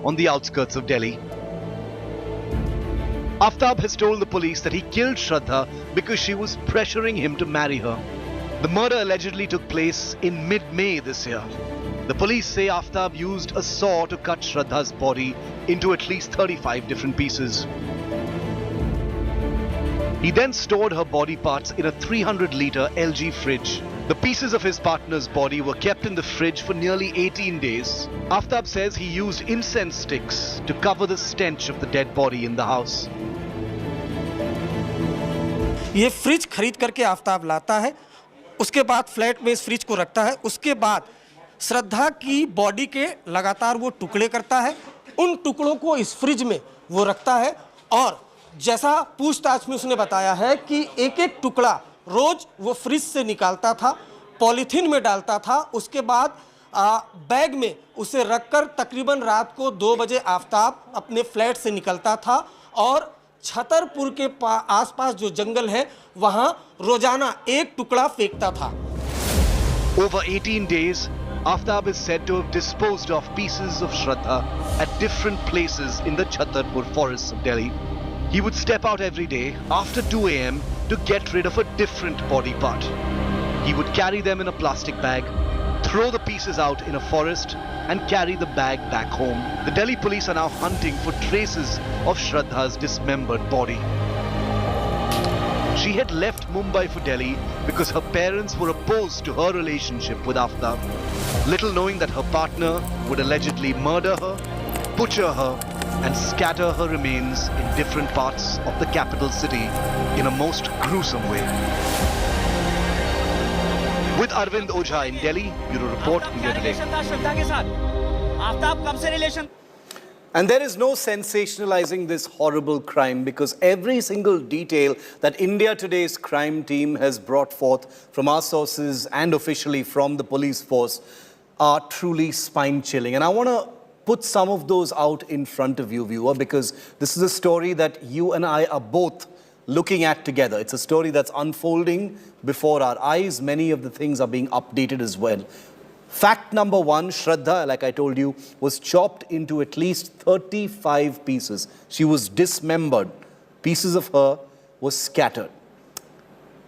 on the outskirts of Delhi. Aftab has told the police that he killed Shraddha because she was pressuring him to marry her. The murder allegedly took place in mid-May this year. The police say Aftab used a saw to cut Shraddha's body into at least 35 different pieces. He then stored her body parts in a 300-litre LG fridge. The pieces of his partner's body were kept in the fridge for nearly 18 days. Aftab says he used incense sticks to cover the stench of the dead body in the house. ये fridge खरीद करके आफ्ताब लाता है, उसके बाद flat में इस fridge को रखता है, उसके बाद श्रद्धा की बॉडी के लगातार वो टुकड़े करता है, उन टुकड़ों को इस फ्रिज में वो रखता है और जैसा पूछताछ में उसने बताया है कि एक एक टुकड़ा रोज वो फ्रिज से निकालता था, पॉलीथीन में डालता था, उसके बाद बैग में उसे रखकर तकरीबन रात को 2 बजे आफ्ताब अपने फ्लैट से निकलता था और छतरपुर के आसपास जो जंगल है वहां रोजाना एक टुकड़ा फेंकता था. Over 18 days, Aftab is said to have disposed of pieces of Shraddha at different places in the Chhatarpur forests of Delhi. He would step out every day after 2 a.m. to get rid of a different body part. He would carry them in a plastic bag, throw the pieces out in a forest and carry the bag back home. The Delhi police are now hunting for traces of Shraddha's dismembered body. She had left Mumbai for Delhi because her parents were opposed to her relationship with Aftab, little knowing that her partner would allegedly murder her, butcher her and scatter her remains in different parts of the capital city in a most gruesome way. With Arvind Ojha in Delhi, Bureau Report, India Today. And there is no sensationalizing this horrible crime because every single detail that India Today's crime team has brought forth from our sources and officially from the police force are truly spine-chilling. And I want to put some of those out in front of you, viewer, because this is a story that you and I are both looking at together. It's a story that's unfolding before our eyes. Many of the things are being updated as well. Fact number one, Shraddha, like I told you, was chopped into at least 35 pieces. She was dismembered. Pieces of her were scattered.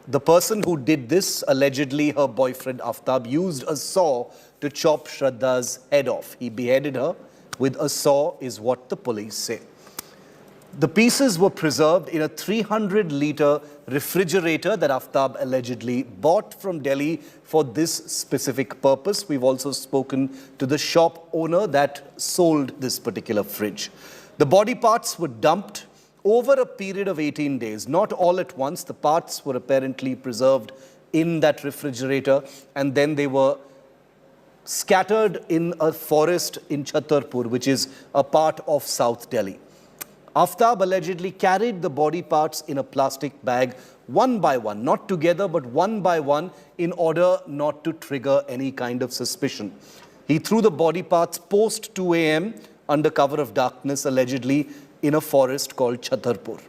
The person who did this, allegedly her boyfriend Aftab, used a saw to chop Shraddha's head off. He beheaded her with a saw, is what the police say. The pieces were preserved in a 300-litre refrigerator that Aftab allegedly bought from Delhi for this specific purpose. We've also spoken to the shop owner that sold this particular fridge. The body parts were dumped over a period of 18 days, not all at once. The parts were apparently preserved in that refrigerator and then they were scattered in a forest in Chhatarpur, which is a part of South Delhi. Aftab allegedly carried the body parts in a plastic bag one by one, not together but one by one, in order not to trigger any kind of suspicion. He threw the body parts post 2 a.m. under cover of darkness, allegedly in a forest called Chhatarpur.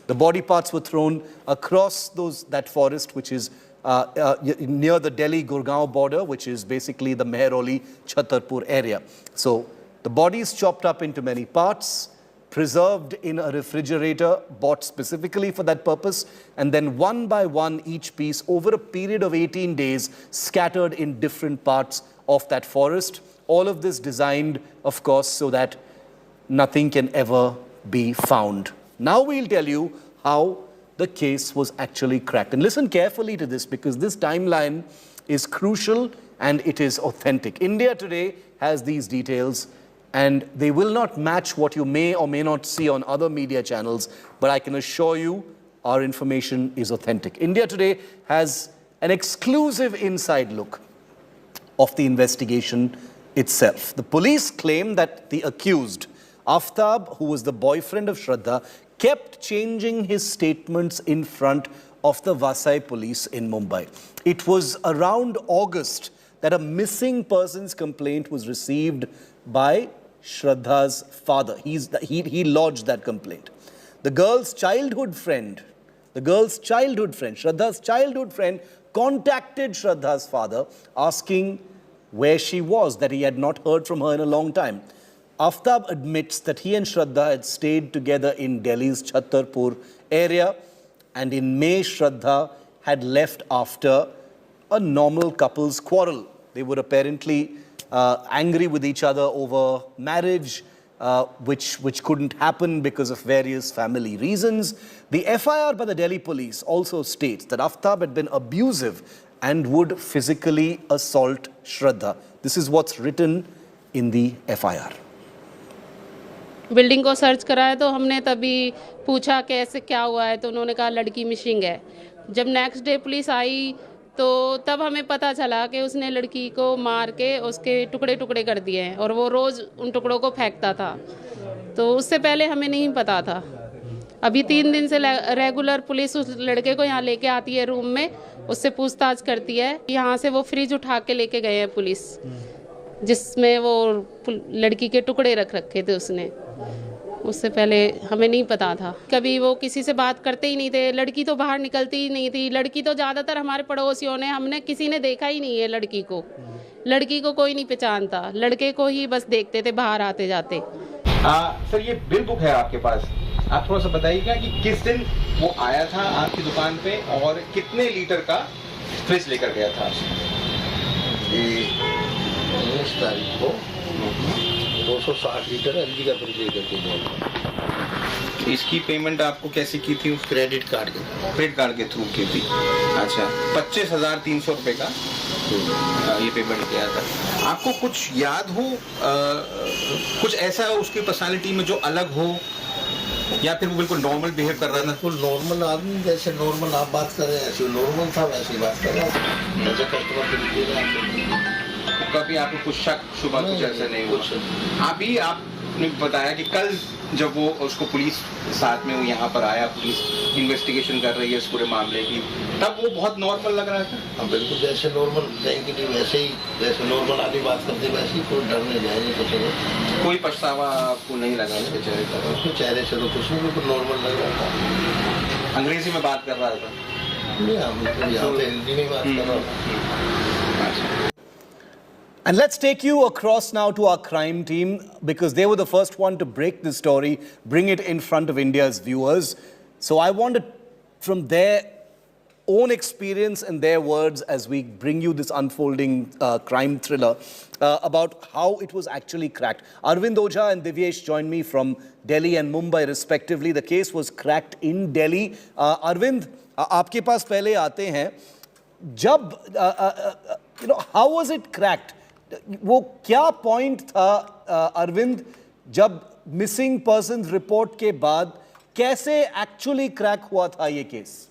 The body parts were thrown across that forest, which is near the Delhi-Gurgaon border, which is basically the Mehrauli-Chhatarpur area. So the body is chopped up into many parts, preserved in a refrigerator bought specifically for that purpose, and then one by one each piece over a period of 18 days scattered in different parts of that forest. All of this designed, of course, so that nothing can ever be found. Now we'll tell you how the case was actually cracked. And listen carefully to this because this timeline is crucial and it is authentic. India Today has these details, and they will not match what you may or may not see on other media channels, but I can assure you our information is authentic. India Today has an exclusive inside look of the investigation itself. The police claim that the accused, Aftab, who was the boyfriend of Shraddha, kept changing his statements in front of the Vasai police in Mumbai. It was around August that a missing persons complaint was received by Shraddha's father. He lodged that complaint. The girl's childhood friend, Shraddha's childhood friend, contacted Shraddha's father asking where she was, that he had not heard from her in a long time. Aftab admits that he and Shraddha had stayed together in Delhi's Chhatarpur area, and in May, Shraddha had left after a normal couple's quarrel. They were apparently angry with each other over marriage, which couldn't happen because of various family reasons. The FIR by the Delhi police also states that Aftab had been abusive and would physically assault Shraddha. This is what's written in the FIR. Building को search कराया तो हमने तभी पूछा कैसे क्या हुआ है, तो उन्होंने कहा लड़की मिसिंग है। जब नेक्स्ट डे पुलिस आई तो तब हमें पता चला कि उसने लड़की को मार के उसके टुकड़े टुकड़े कर दिए हैं और वो रोज़ उन टुकड़ों को फेंकता था। तो उससे पहले हमें नहीं पता था। अभी 3 दिन से रेगुलर पुलिस उस लड़के को यहाँ लेके आती है रूम में, उससे पूछताछ करती है। यहाँ से वो फ्रिज उठा के लेके गए हैं पुलिस, जिसमें वो लड़की के टुकड़े रख रखे थे उसने। उससे पहले हमें नहीं पता था। कभी वो किसी से बात करते ही नहीं थे। लड़की तो बाहर निकलती ही नहीं थी। लड़की तो ज़्यादातर हमारे पड़ोसियों ने, हमने किसी ने देखा ही नहीं है लड़की को। लड़की को कोई नहीं पहचानता, लड़के को ही बस देखते थे बाहर आते जाते। सर, ये बिल बुक है आपके पास, आप थोड़ा सा बताइएगा कि किस दिन वो आया था आपकी दुकान पे और कितने लीटर का फ्रिज लेकर गया था? 19 तारीख को 260 लीटर एलजी का फ्रिज लेकर के गया। इसकी पेमेंट आपको कैसे की थी? क्रेडिट कार्ड के थ्रू की थी। अच्छा, 25,300 रुपये का ये पेमेंट किया था। आपको कुछ याद हो, कुछ ऐसा उसकी पर्सनालिटी में जो अलग हो, या फिर वो बिल्कुल नॉर्मल बिहेव कर रहा था? बिल्कुल नॉर्मल आदमी, जैसे नॉर्मल आप बात कर रहे हैं ऐसे नॉर्मल था, वैसे ही बात कर रहा था। जैसे कस्टमर के लिए कभी आपको कुछ शक शुबा कुछ ऐसा नहीं हुआ? अभी आपने बताया कि कल जब वो उसको पुलिस साथ में वो यहाँ पर आया, पुलिस इन्वेस्टिगेशन कर रही है इस पूरे मामले की, तब वो बहुत नॉर्मल लग रहा था? हाँ बिल्कुल, जैसे नॉर्मल नहीं, वैसे ही जैसे नॉर्मल आदमी बात करते वैसे ही, कोई डरने जाए नहीं कुछ नहीं। कोई पछतावा आपको नहीं लगा उसके चेहरे पर? उसके चेहरे से तो कुछ नहीं, बिल्कुल नॉर्मल लग रहा था। अंग्रेजी में बात कर रहा था? नहीं, हम यहाँ पे हिंदी में बात कर रहा था। And let's take you across now to our crime team, because they were the first one to break the story, bring it in front of India's viewers. So I wanted from their own experience and their words as we bring you this unfolding crime thriller about how it was actually cracked. Arvind Ojha and Divyesh joined me from Delhi and Mumbai respectively. The case was cracked in Delhi. Arvind, आपके पास पहले आते हैं। जब how was it cracked? वो क्या point था अरविंद, जब missing persons report के बाद कैसे एक्चुअली क्रैक हुआ था ये केस?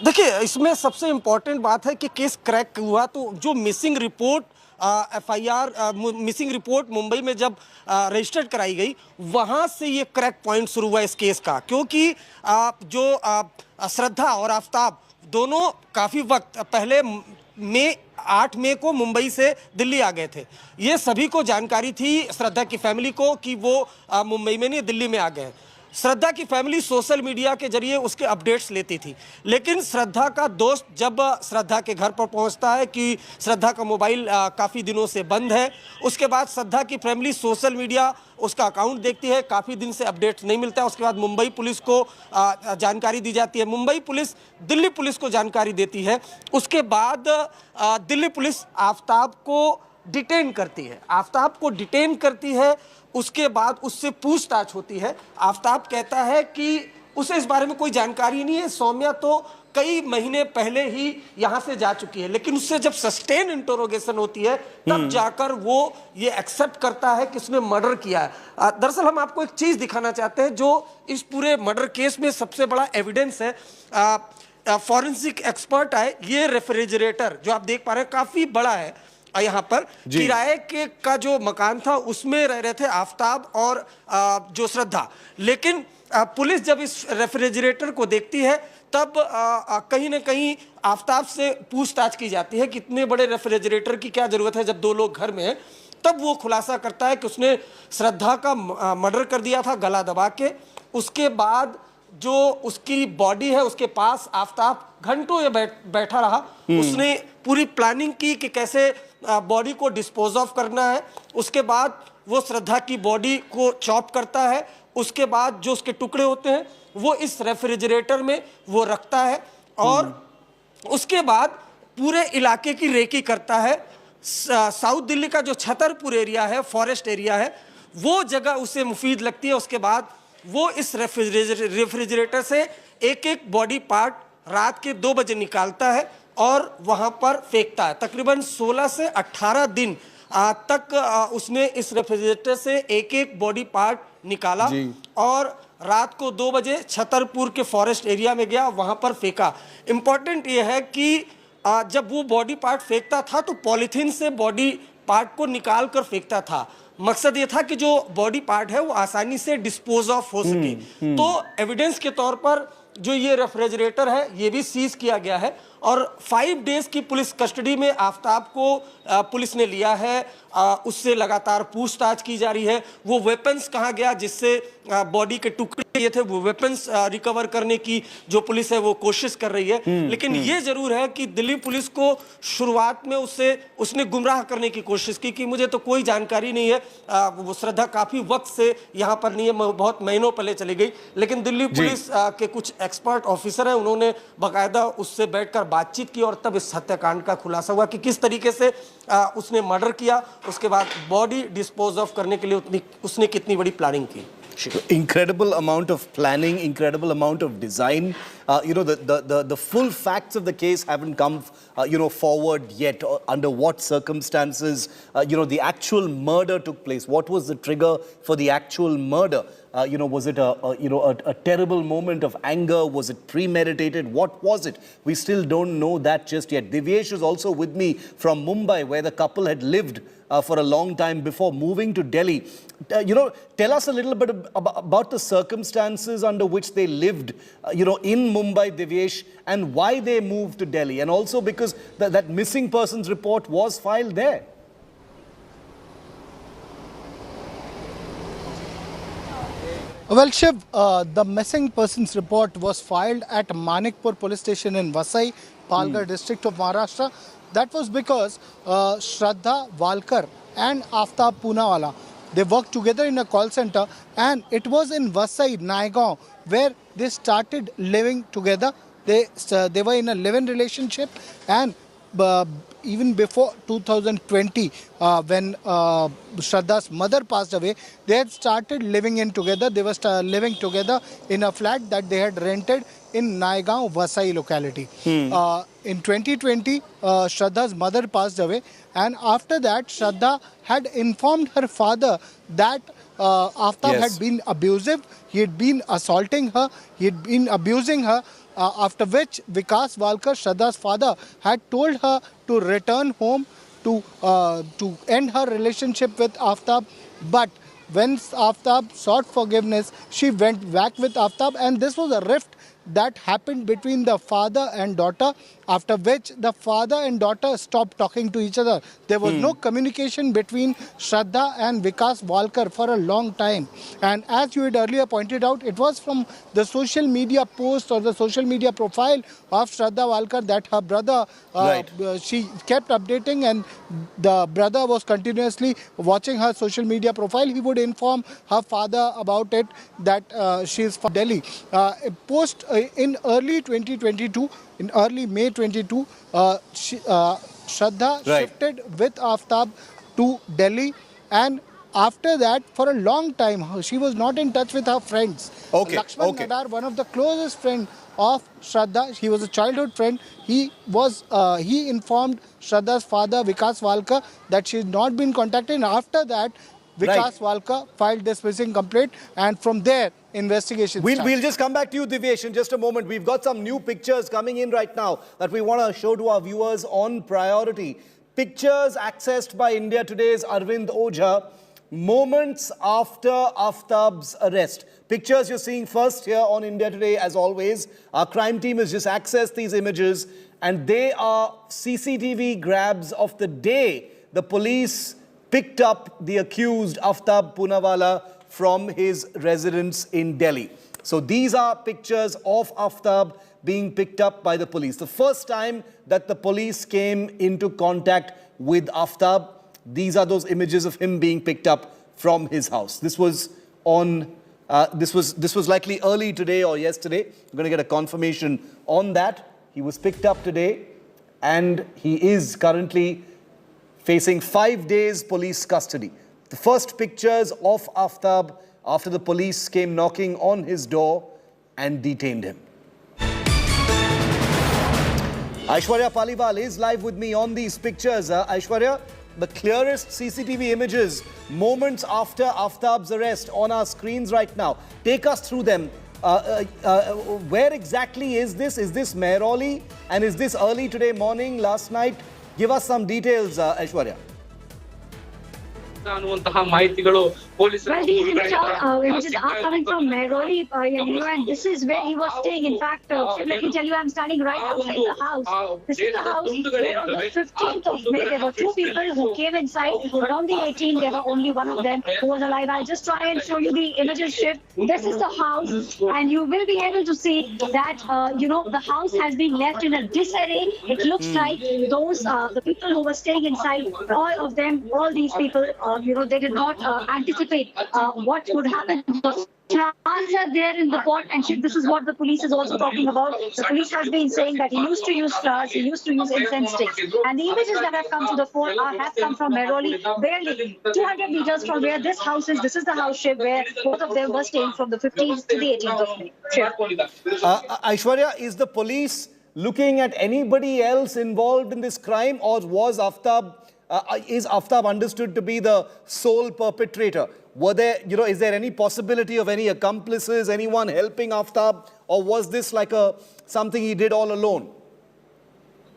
देखिए, इसमें सबसे इंपॉर्टेंट बात है कि केस क्रैक हुआ तो जो missing report FIR missing report Mumbai में जब रजिस्टर्ड कराई गई, वहाँ से ये क्रैक पॉइंट शुरू हुआ इस केस का। क्योंकि जो श्रद्धा और आफ्ताब दोनों काफ़ी वक्त पहले 8 मई को मुंबई से दिल्ली आ गए थे। ये सभी को जानकारी थी, श्रद्धा की फैमिली को, कि वो मुंबई में नहीं दिल्ली में आ गए। श्रद्धा की फैमिली सोशल मीडिया के जरिए उसके अपडेट्स लेती थी, लेकिन श्रद्धा का दोस्त जब श्रद्धा के घर पर पहुंचता है कि श्रद्धा का मोबाइल काफ़ी दिनों से बंद है, उसके बाद श्रद्धा की फैमिली सोशल मीडिया उसका अकाउंट देखती है, काफ़ी दिन से अपडेट्स नहीं मिलता है। उसके बाद मुंबई पुलिस को जानकारी दी जाती है, मुंबई पुलिस दिल्ली पुलिस को जानकारी देती है। उसके बाद दिल्ली पुलिस आफ्ताब को डिटेन करती है, आफ्ताब को डिटेन करती है। उसके बाद उससे पूछताछ होती है। आफ्ताब कहता है कि उसे इस बारे में कोई जानकारी नहीं है, सौम्या तो कई महीने पहले ही यहाँ से जा चुकी है। लेकिन उससे जब सस्टेन इंटरोगेशन होती है तब जाकर वो ये एक्सेप्ट करता है कि उसने मर्डर किया है। दरअसल हम आपको एक चीज़ दिखाना चाहते हैं जो इस पूरे मर्डर केस में सबसे बड़ा एविडेंस है। फॉरेंसिक एक्सपर्ट आए, ये रेफ्रिजरेटर जो आप देख पा रहे हैं काफ़ी बड़ा है। यहाँ पर किराए के का जो मकान था उसमें रह रहे थे आफ्ताब और जो श्रद्धा। लेकिन पुलिस जब इस रेफ्रिजरेटर को देखती है तब कहीं ना कहीं आफ्ताब से पूछताछ की जाती है कि इतने बड़े रेफ्रिजरेटर की क्या ज़रूरत है जब 2 लोग घर में हैं। तब वो खुलासा करता है कि उसने श्रद्धा का मर्डर कर दिया था गला दबा के। उसके बाद जो उसकी बॉडी है उसके पास आफ्ताब घंटों ये बैठा रहा। उसने पूरी प्लानिंग की कि कैसे बॉडी को डिस्पोज ऑफ करना है। उसके बाद वो श्रद्धा की बॉडी को चॉप करता है। उसके बाद जो उसके टुकड़े होते हैं वो इस रेफ्रिजरेटर में वो रखता है और उसके बाद पूरे इलाके की रेकी करता है। साउथ दिल्ली का जो छतरपुर एरिया है, फॉरेस्ट एरिया है, वो जगह उसे मुफीद लगती है। उसके बाद वो इस रेफ्रिजरेटर से एक एक बॉडी पार्ट रात के 2 बजे निकालता है और वहाँ पर फेंकता है। तकरीबन 16 से 18 दिन तक उसने इस रेफ्रिजरेटर से एक एक बॉडी पार्ट निकाला और रात को 2 बजे छतरपुर के फॉरेस्ट एरिया में गया, वहाँ पर फेंका। इम्पॉर्टेंट ये है कि जब वो बॉडी पार्ट फेंकता था तो पॉलीथीन से बॉडी पार्ट को निकाल कर फेंकता था। मकसद ये था कि जो बॉडी पार्ट है वो आसानी से डिस्पोज ऑफ हो सके। तो एविडेंस के तौर पर जो ये रेफ्रिजरेटर है ये भी सीज किया गया है और 5 डेज की पुलिस कस्टडी में आफ्ताब को पुलिस ने लिया है। उससे लगातार पूछताछ की जा रही है। वो वेपन्स कहाँ गया जिससे बॉडी के टुकड़े ये थे, वो वेपन्स रिकवर करने की जो पुलिस है वो कोशिश कर रही है। लेकिन ये जरूर है कि दिल्ली पुलिस को शुरुआत में उसने गुमराह करने की कोशिश की कि मुझे तो कोई जानकारी नहीं है, वो श्रद्धा काफी वक्त से यहाँ पर नहीं है, बहुत महीनों पहले चली गई। लेकिन दिल्ली पुलिस के कुछ एक्सपर्ट ऑफिसर हैं, उन्होंने बाकायदा उससे बैठकर बातचीत की और तब इस हत्याकांड का खुलासा हुआ कि किस तरीके से उसने मर्डर किया। उसके बाद बॉडी डिस्पोज ऑफ करने के लिए उसने कितनी बड़ी प्लानिंग की। Incredible amount of planning, incredible amount of design. The full facts of the case haven't come, forward yet. Under what circumstances, the actual murder took place. What was the trigger for the actual murder? Was it a terrible moment of anger? Was it premeditated? What was it? We still don't know that just yet. Divyesh is also with me from Mumbai, where the couple had lived for a long time before moving to Delhi. Tell us a little bit about the circumstances under which they lived, in Mumbai, Divyesh, and why they moved to Delhi. And also because that missing persons report was filed there. Well, Shiv, the missing persons report was filed at Manikpur police station in Vasai, Palghar district of Maharashtra. That was because Shraddha Walkar and Aftab Poonawalla, they worked together in a call center, and it was in Vasai, Naigaon, where they started living together. They were in a live-in relationship, and even before 2020, when Shraddha's mother passed away, they had started living in together. They were living together in a flat that they had rented in Naigaon, Vasai locality. In 2020, Shraddha's mother passed away, and after that, Shraddha had informed her father that Aftab had been abusive. He had been assaulting her. He had been abusing her. After which, Vikas Walkar, Shraddha's father, had told her to return home to end her relationship with Aftab. But when Aftab sought forgiveness, she went back with Aftab, and this was a rift that happened between the father and daughter, after which the father and daughter stopped talking to each other. There was no communication between Shraddha and Vikas Walkar for a long time. And as you had earlier pointed out, it was from the social media post or the social media profile of Shraddha Walkar that her brother, she kept updating, and the brother was continuously watching her social media profile. He would inform her father about it, that she is from Delhi. In early 2022, in early May 22, Shraddha shifted with Aftab to Delhi, and after that, for a long time, she was not in touch with her friends. Lakshman Nadar, one of the closest friends of Shraddha, he was a childhood friend. He informed Shraddha's father, Vikas Walkar, that she had not been contacted. And after that, Vikas Walkar filed this missing complaint, and from there, investigation started. We'll just come back to you, Divyesh, in just a moment. We've got some new pictures coming in right now that we want to show to our viewers on priority. Pictures accessed by India Today's Arvind Ojha, moments after Aftab's arrest. Pictures you're seeing first here on India Today, as always. Our crime team has just accessed these images, and they are CCTV grabs of the day the police picked up the accused, Aftab Poonawalla, from his residence in Delhi. So these are pictures of Aftab being picked up by the police. The first time that the police came into contact with Aftab. These are those images of him being picked up from his house. This was on. This was likely early today or yesterday. We're going to get a confirmation on that. He was picked up today, and he is currently facing 5 days police custody. The first pictures of Aftab after the police came knocking on his door and detained him. Aishwarya Paliwal is live with me on these pictures. Aishwarya, the clearest CCTV images moments after Aftab's arrest on our screens right now. Take us through them. Where exactly is this? Is this Mehrauli? And is this early today morning, last night? Give us some details, Aishwarya. Well, these images are coming from Mehrauli, and this is where he was staying. In fact, let me tell you, I'm standing right outside the house. This is the house where on the 15th of May, there were 2 people who came inside, but on the 18th, there were only one of them who was alive. I'll just try and show you the images shift. This is the house, and you will be able to see that, the house has been left in a disarray. It looks like those, the people who were staying inside, all of them, all these people, they did not anticipate what would happen. Flowers are there in the pot, and this is what the police is also talking about. The police has been saying that he used to use flowers, he used to use incense sticks. And the images that have come to the fore have come from Mehrauli, barely 200 meters from where this house is. This is the house Shiv, where both of them were staying from the 15th to the 18th of May. Aishwarya, is the police looking at anybody else involved in this crime, or was Aftab, is Aftab understood to be the sole perpetrator? Were there, is there any possibility of any accomplices, anyone helping Aftab, or was this like something he did all alone?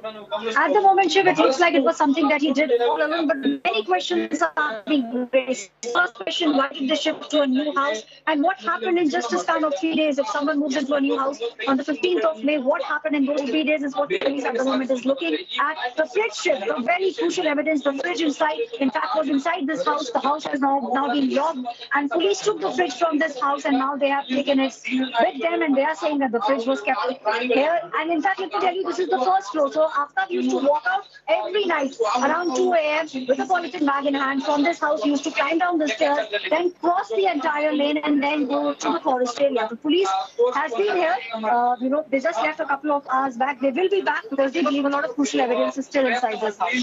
At the moment, Shiv, it looks like it was something that he did all alone, but many questions are being raised. First question, why did they shift to a new house? And what happened in just a span of 3 days? If someone moves into a new house on the 15th of May, what happened in those 3 days is what the police at the moment is looking at. The fridge shift, the very crucial evidence, the fridge inside, in fact, was inside this house. The house has now been locked, and police took the fridge from this house, and now they have taken it with them, and they are saying that the fridge was kept here. And in fact, let me tell you, this is the first floor. So Aftab used to walk out every night around 2 a.m. with a polythene bag in hand from this house. He used to climb down the stairs, then cross the entire lane, and then go to the forest area. The police has been here. They just left a couple of hours back. They will be back because they believe a lot of crucial evidence is still inside this house.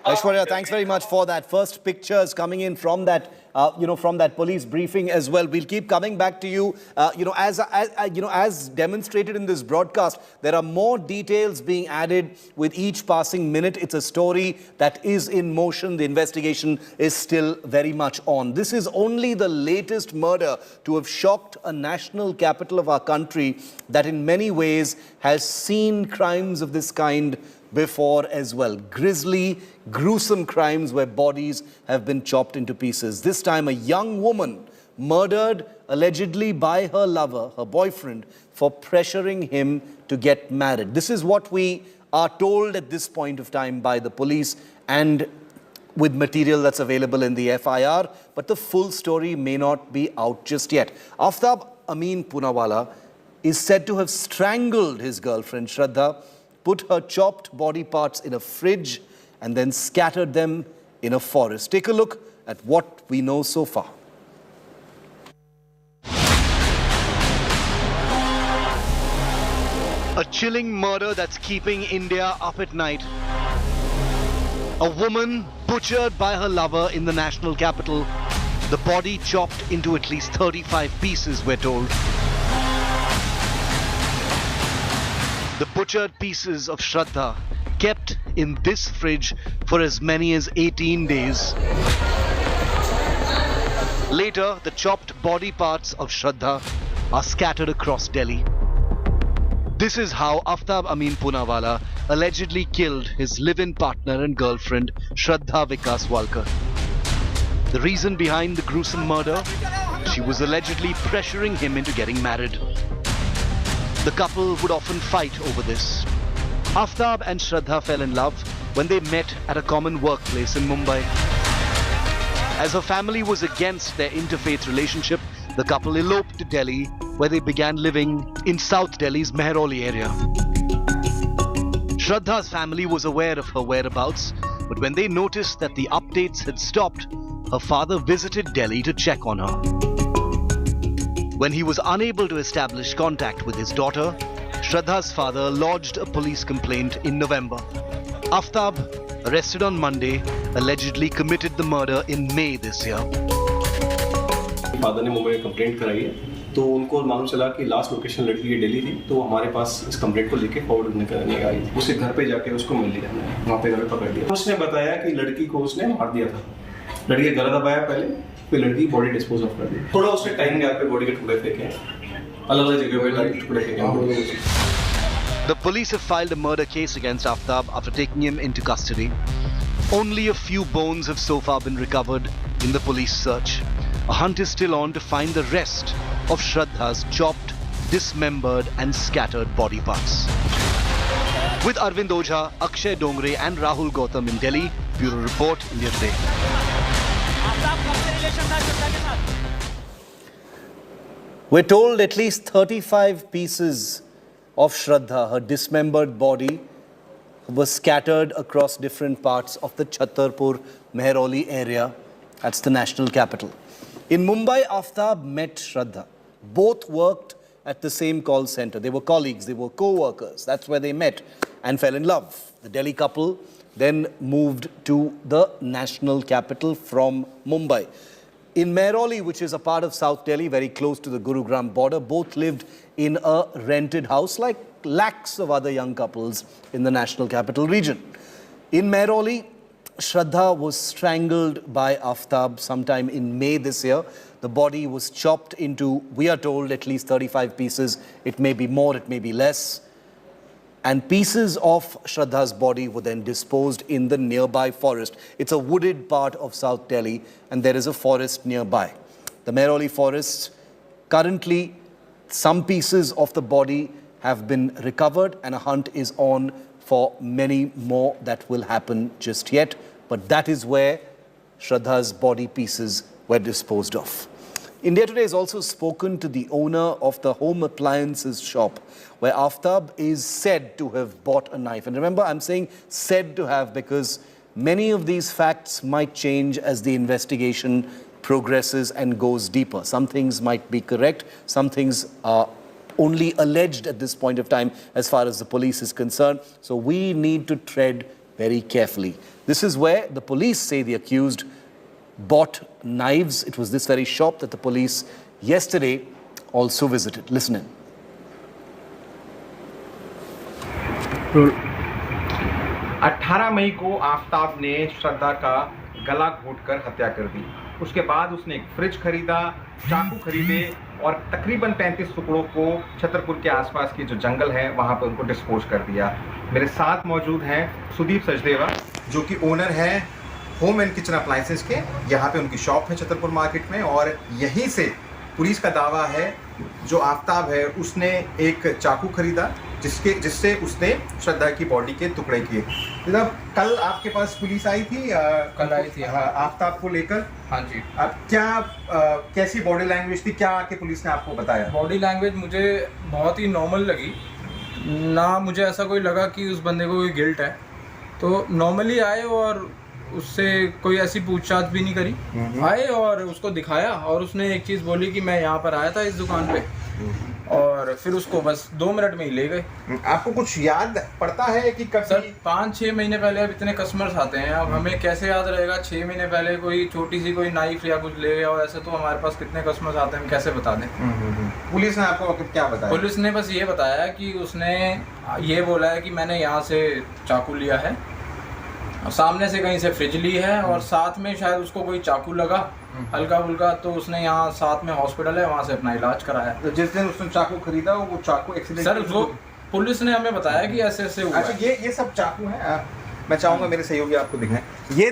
Aishwarya, thanks very much for that. First pictures coming in from that, from that police briefing as well. We'll keep coming back to you. As demonstrated in this broadcast, there are more details being added with each passing minute. It's a story that is in motion. The investigation is still very much on. This is only the latest murder to have shocked a national capital of our country that in many ways has seen crimes of this kind before as well. Grisly, gruesome crimes where bodies have been chopped into pieces. This time a young woman murdered allegedly by her lover, her boyfriend, for pressuring him to get married. This is what we are told at this point of time by the police and with material that's available in the FIR, but the full story may not be out just yet. Aftab Amin Poonawalla is said to have strangled his girlfriend Shraddha, put her chopped body parts in a fridge, and then scattered them in a forest. Take a look at what we know so far. A chilling murder that's keeping India up at night. A woman butchered by her lover in the national capital. The body chopped into at least 35 pieces, we're told. The butchered pieces of Shraddha kept in this fridge for as many as 18 days. Later, the chopped body parts of Shraddha are scattered across Delhi. This is how Aftab Amin Poonawalla allegedly killed his live-in partner and girlfriend, Shraddha Vikas Walkar. The reason behind the gruesome murder? She was allegedly pressuring him into getting married. The couple would often fight over this. Aftab and Shraddha fell in love when they met at a common workplace in Mumbai. As her family was against their interfaith relationship, the couple eloped to Delhi, where they began living in South Delhi's Mehrauli area. Shraddha's family was aware of her whereabouts But when they noticed that the updates had stopped, her father visited Delhi to check on her. When he was unable to establish contact with his daughter, Shraddha's father lodged a police complaint in November. Aftab, arrested on Monday, allegedly committed the murder in May this year. Father ने मुंबई में complaint कराई है, तो उनको मालूम चला कि last location लड़की की दिल्ली थी, तो हमारे पास इस कंप्लेंट को लेके फॉरवर्ड करने आई। उसके घर पे जाके उसको मिल लिया, वहाँ पे घर पकड़ लिया। उसने बताया कि लड़की को उसने मार दिया था, लड़की का गला दबाया पहले, फिर लड़की बॉडी डिस्पोज ऑफ कर दी। थोड़ा उसने टाइम गैप पे बॉडी के टुकड़े फेंके, अलग-अलग जगह पे टुकड़े फेंके। The police have filed a murder case against Aftab after taking him into custody. Only a few bones have so far been recovered in the police search. A hunt is still on to find the rest of Shraddha's chopped, dismembered and scattered body parts. With Arvind Ojha, Akshay Dongre and Rahul Gautam in Delhi, Bureau Report, India Today. We're told at least 35 pieces of Shraddha, her dismembered body, was scattered across different parts of the Chhatarpur Mehrauli area. That's the national capital. In Mumbai, Aftab met Shraddha. Both worked at the same call center. They were colleagues, they were co-workers. That's where they met and fell in love. The Delhi couple then moved to the national capital from Mumbai. In Mehrauli, which is a part of South Delhi, very close to the Gurugram border, both lived in a rented house like lakhs of other young couples in the national capital region. In Mehrauli, Shraddha was strangled by Aftab sometime in May this year. The body was chopped into, we are told, at least 35 pieces. It may be more, it may be less. And pieces of Shraddha's body were then disposed in the nearby forest. It's a wooded part of South Delhi and there is a forest nearby. The Mehrauli forest, currently some pieces of the body have been recovered and a hunt is on for many more that will happen just yet. But that is where Shraddha's body pieces were disposed of. India Today has also spoken to the owner of the home appliances shop where Aftab is said to have bought a knife. And remember, I'm saying said to have because many of these facts might change as the investigation progresses and goes deeper. Some things might be correct, some things are only alleged at this point of time as far as the police is concerned. So we need to tread very carefully. This is where the police say the accused bought knives. It was this very shop that the police yesterday also visited. Listen in. 18 मई को आफ्ताब ने श्रद्धा का गला घोंटकर हत्या कर दी। उसके बाद उसने एक फ्रिज खरीदा, चाकू खरीदे और तकरीबन 35 टुकड़ों को छतरपुर के आसपास की जो जंगल है वहां पर उनको डिस्पोज कर दिया। मेरे साथ मौजूद हैं सुदीप सचदेवा जो कि ओनर है होम एंड किचन अप्लायंसेस के। यहाँ पे उनकी शॉप है छतरपुर मार्केट में और यहीं से पुलिस का दावा है जो आफ्ताब है उसने एक चाकू खरीदा जिससे उसने श्रद्धा की बॉडी के टुकड़े किए। जनाब कल आपके पास पुलिस आई थी? कल आई थी आफ्ताब को लेकर। हाँ जी। अब क्या कैसी बॉडी लैंग्वेज थी, क्या आके पुलिस ने आपको बताया? बॉडी लैंग्वेज मुझे बहुत ही नॉर्मल लगी, ना मुझे ऐसा कोई लगा कि उस बंदे को कोई गिल्ट है। तो नॉर्मली आए और उससे कोई ऐसी पूछताछ भी नहीं करी। आए और उसको दिखाया और उसने एक चीज़ बोली कि मैं यहाँ पर आया था इस दुकान पे और फिर उसको बस 2 मिनट में ही ले गए। आपको कुछ याद पड़ता है कि कब? सर 5-6 महीने पहले अब इतने कस्टमर्स आते हैं, अब हमें कैसे याद रहेगा 6 महीने पहले कोई छोटी सी कोई नाइफ या कुछ ले गया और ऐसे तो हमारे पास कितने कस्टमर्स आते हैं हम कैसे बता दें। पुलिस ने आपको क्या बताया? पुलिस ने बस ये बताया कि उसने ये बोला है कि मैंने यहाँ से चाकू लिया है, सामने से कहीं से फ्रिज ली है और साथ में शायद उसको कोई चाकू लगा हल्का फुल्का तो उसने यहाँ साथ में हॉस्पिटल है वहाँ से अपना इलाज कराया। तो जिस दिन उसने चाकू खरीदा वो चाकू एक्सीडेंट? सर वो पुलिस ने हमें बताया कि ऐसे ऐसे हुआ। अच्छा ये सब चाकू हैं? मैं चाहूँगा मेरे सहयोगी आपको दिखाएं। ये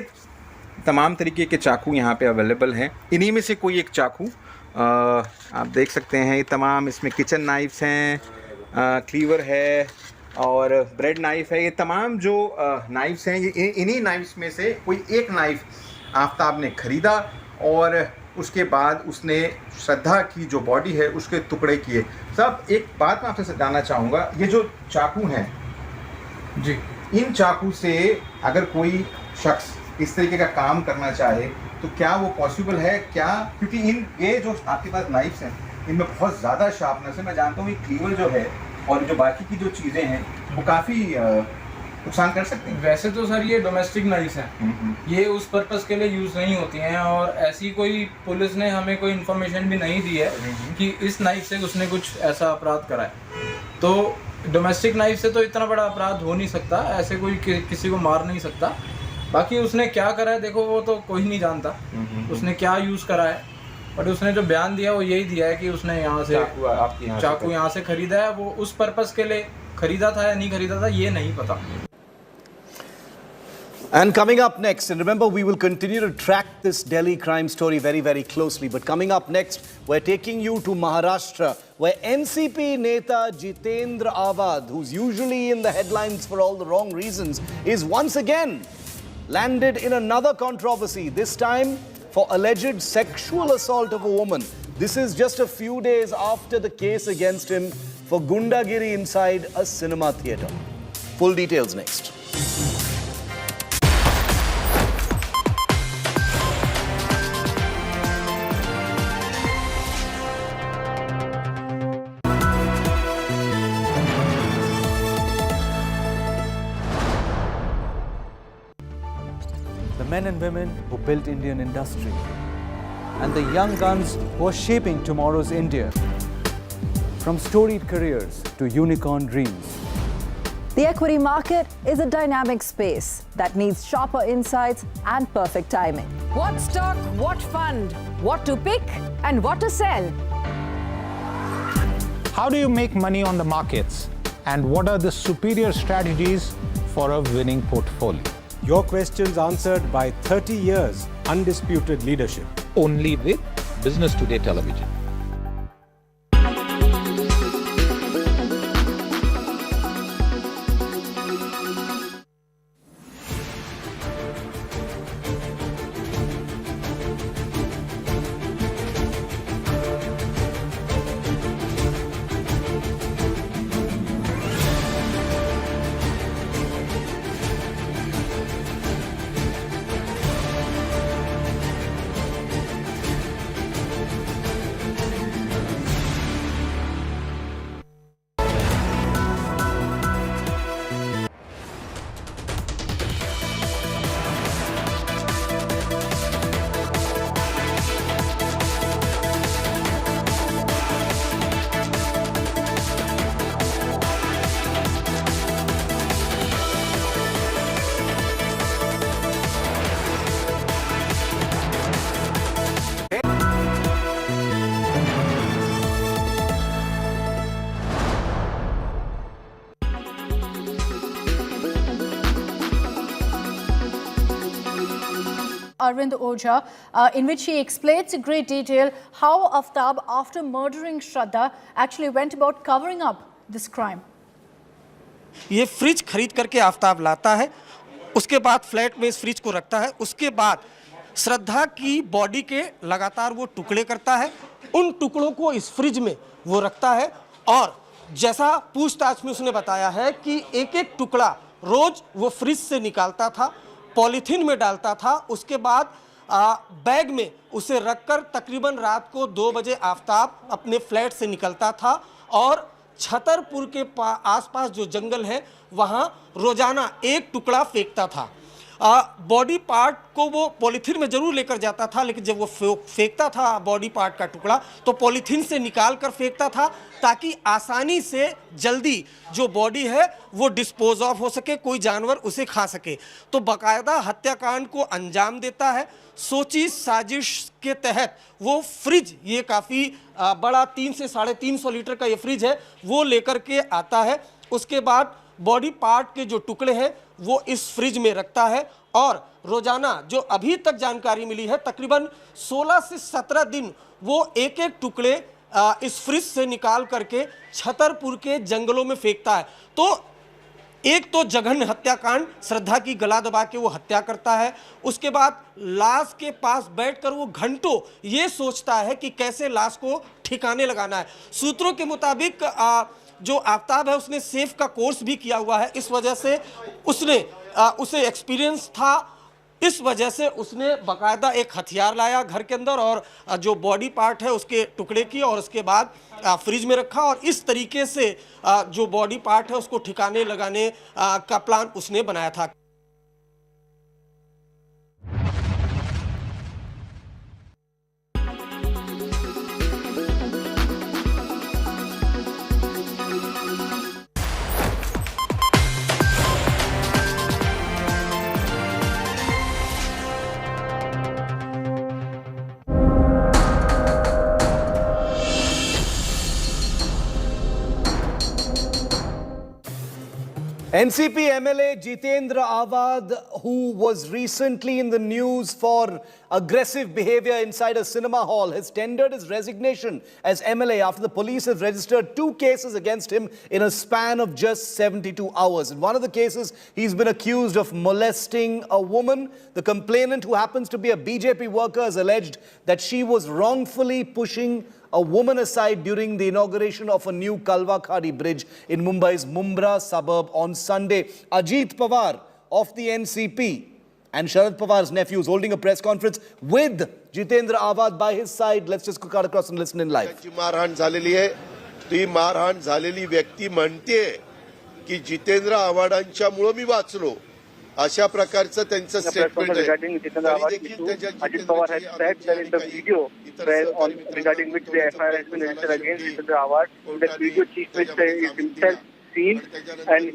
तमाम तरीके के चाकू यहाँ पे अवेलेबल हैं। इन्हीं में से कोई एक चाकू आप देख सकते हैं। ये तमाम इसमें किचन नाइफ्स हैं, क्लीवर है और ब्रेड नाइफ है। ये तमाम जो नाइफ्स हैं ये इन्हीं नाइफ्स में से कोई एक नाइफ आफ्ताब ने ख़रीदा और उसके बाद उसने श्रद्धा की जो बॉडी है उसके टुकड़े किए। सब एक बात मैं आपसे जानना चाहूँगा, ये जो चाकू हैं जी, इन चाकू से अगर कोई शख्स इस तरीके का काम करना चाहे तो क्या वो पॉसिबल है? क्या, क्योंकि ये जो आपके पास नाइफ्स हैं इनमें बहुत ज़्यादा शार्पनेस है। मैं जानता हूँ ये क्लीवर जो है और जो बाकी की जो चीज़ें हैं वो काफ़ी नुकसान कर सकते हैं। वैसे तो सर ये डोमेस्टिक नाइफ्स हैं, ये उस पर्पस के लिए यूज़ नहीं होती हैं और ऐसी कोई पुलिस ने हमें कोई इन्फॉर्मेशन भी नहीं दी है कि इस नाइफ से उसने कुछ ऐसा अपराध करा है। तो डोमेस्टिक नाइफ से तो इतना बड़ा अपराध हो नहीं सकता, ऐसे कोई किसी को मार नहीं सकता। बाकी उसने क्या करा है देखो वो तो कोई नहीं जानता उसने क्या यूज़ करा है, बट उसने जो बयान दिया वो यही दिया है कि उसने यहाँ से चाकू यहाँ से खरीदा है। वो उस पर्पस के लिए खरीदा था या नहीं खरीदा था ये नहीं पता। And coming up next, and remember we will continue to track this Delhi crime story very, very closely. But coming up next, we're taking you to Maharashtra, where NCP Neta Jitendra Awad, who's usually in the headlines for all the wrong reasons, is once again landed in another controversy, this time for alleged sexual assault of a woman. This is just a few days after the case against him for gundagiri inside a cinema theatre. Full details next. The men and women who built Indian industry, and the young guns who are shaping tomorrow's India, from storied careers to unicorn dreams. The equity market is a dynamic space that needs sharper insights and perfect timing. What stock, what fund, what to pick and what to sell. How do you make money on the markets? And what are the superior strategies for a winning portfolio? Your questions answered by 30 years undisputed leadership. Only with Business Today Television. Arvind Oja, in which he explains in great detail how Aftab, after murdering Shraddha, actually went about covering up this crime. ये fridge खरीद करके आफ्ताब लाता है, उसके बाद flat में इस fridge को रखता है, उसके बाद श्रद्धा की बॉडी के लगातार वो टुकड़े करता है, उन टुकड़ों को इस फ्रिज में वो रखता है और जैसा पूछताछ में उसने बताया है कि एक एक टुकड़ा रोज वो फ्रिज से निकालता था, पॉलीथीन में डालता था, उसके बाद बैग में उसे रखकर तकरीबन रात को 2 बजे आफ्ताब अपने फ्लैट से निकलता था और छतरपुर के आसपास जो जंगल है वहाँ रोजाना एक टुकड़ा फेंकता था। बॉडी पार्ट को वो पॉलीथीन में जरूर लेकर जाता था, लेकिन जब वो फेंकता था बॉडी पार्ट का टुकड़ा तो पॉलीथीन से निकाल कर फेंकता था ताकि आसानी से जल्दी जो बॉडी है वो डिस्पोज ऑफ हो सके, कोई जानवर उसे खा सके। तो बाकायदा हत्याकांड को अंजाम देता है। सोची साजिश के तहत वो फ्रिज, ये काफ़ी बड़ा 300 से 350 लीटर का ये फ्रिज है, वो लेकर के आता है। उसके बाद बॉडी पार्ट के जो टुकड़े हैं वो इस फ्रिज में रखता है और रोजाना जो अभी तक जानकारी मिली है तकरीबन 16 से 17 दिन वो एक एक टुकड़े इस फ्रिज से निकाल करके छतरपुर के जंगलों में फेंकता है। तो एक तो जघन्य हत्याकांड, श्रद्धा की गला दबा के वो हत्या करता है, उसके बाद लाश के पास बैठकर वो घंटों ये सोचता है कि कैसे लाश को ठिकाने लगाना है। सूत्रों के मुताबिक जो आफ्ताब है उसने सेफ का कोर्स भी किया हुआ है, इस वजह से उसे एक्सपीरियंस था इस वजह से उसने बाकायदा एक हथियार लाया घर के अंदर और जो बॉडी पार्ट है उसके टुकड़े किए और उसके बाद फ्रिज में रखा और इस तरीके से जो बॉडी पार्ट है उसको ठिकाने लगाने का प्लान उसने बनाया था। NCP MLA Jitendra Awad, who was recently in the news for aggressive behavior inside a cinema hall, has tendered his resignation as MLA after the police have registered 2 cases against him in a span of just 72 hours. In one of the cases, he's been accused of molesting a woman. The complainant, who happens to be a BJP worker, has alleged that she was wrongfully pushing a woman aside during the inauguration of a new Kalwa Khadi bridge in Mumbai's Mumbra suburb on Sunday. Ajit Pawar of the NCP and Sharad Pawar's nephew is holding a press conference with Jitendra Awad by his side. Let's just cut across and listen in live. मारहाण झालेली आहे. ती मारहाण झालेली व्यक्ती म्हणते की जितेंद्र आव्हाडांच्यामुळे मी वाचलो. अशा प्रकारचं त्यांचं स्टेटमेंट आहे. Ajit Pawar has said that in the video regarding which the FIR has been registered against Jitendra Awad, in that video Chief Minister is himself seen and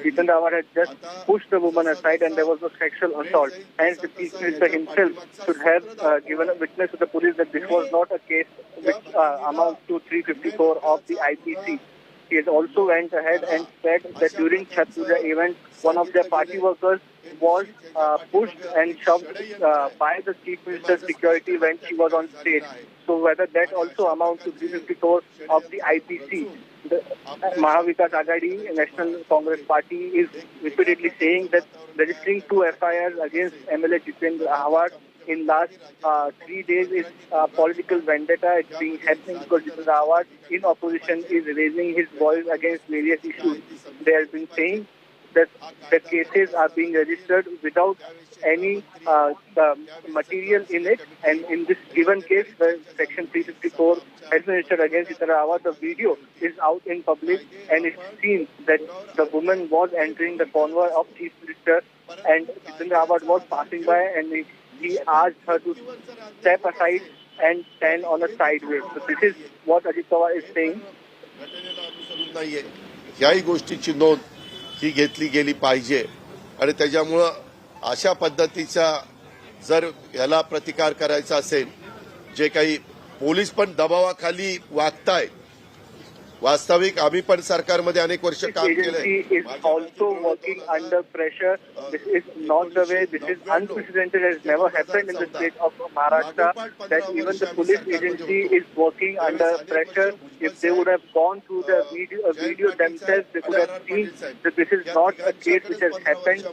Jitendra Awad had just pushed the woman aside and there was no sexual assault. Hence the Chief Minister himself should have given a witness to the police that this was not a case which amounts to 354 of the IPC. He has also went ahead and said that during Chhat Puja event, one of their party workers was pushed and shoved by the Chief Minister's security when she was on stage. So whether that also amounts to 354 of the IPC. The Mahavikas Aghadi National Congress Party is repeatedly saying that registering 2 FIRs against MLA Jitendra Awad in last 3 days is political vendetta. It's being happening because Jitendra Awad in opposition is raising his voice against various issues. They have been saying that the cases are being registered without any material in it, and in this given case, the Section 354 has been registered against Jitendra Awad. The video is out in public, and it's seen that the woman was entering the convoy of Chief Minister, and Jitendra Awad was passing by, and he asked her to step aside and stand on a sideway. So this is what Ajit Pawar is saying. याही गोष्टीची नोंद ही घेतली गेली पाहिजे आणि त्याच्यामुळे अशा पद्धतीचा जर याला प्रतिकार करायचा असेल, जे काही पोलीस पण दबावाखाली वागतायत. वास्तविक आम्ही पण सरकारमध्ये अनेक वर्ष काम केले. Is also working under pressure. This is not the way. This is unprecedented. It has never happened in the state of Maharashtra that even the police agency is working under pressure. If they would have gone through the video themselves, they could have seen that this is not a case which has happened.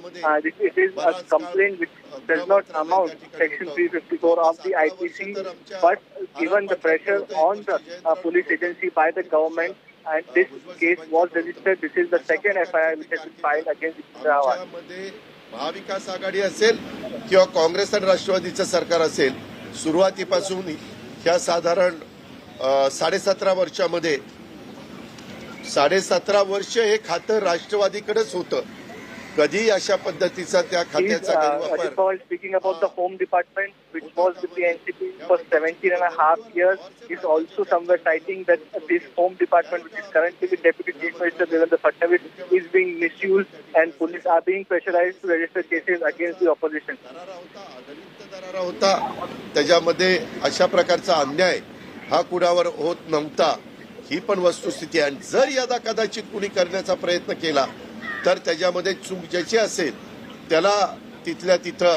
It is a complaint which does not amount to Section 354 of the IPC, but given the pressure on the police agency by the government, and this case was registered. This is the second FIR which has been filed against Jitendra Awad. Mahavikas आघाडी असेल किंवा काँग्रेस आणि राष्ट्रवादीचं सरकार असेल, सुरुवातीपासून ह्या साधारण 17.5 वर्षामध्ये 17.5 वर्ष हे खातं राष्ट्रवादीकडेच होतं. कधी अशा पद्धतीचा त्या खात्याचा गैरवापर. Ajit Pawar speaking about the Home Department, which was with the NCP for 17.5 years, is also somewhere citing that this Home Department, which is currently with Deputy Chief Minister Devendra Fadnavis, is being misused and police are being pressurized to register cases against the opposition. होता त्याच्यामध्ये अशा प्रकारचा अन्याय हा कुणावर होत नव्हता, ही पण वस्तुस्थिती आहे. जर यदा कदाचित कुणी करण्याचा प्रयत्न केला तर त्याच्यामध्ये चूक ज्याची असेल त्याला तिथल्या तिथं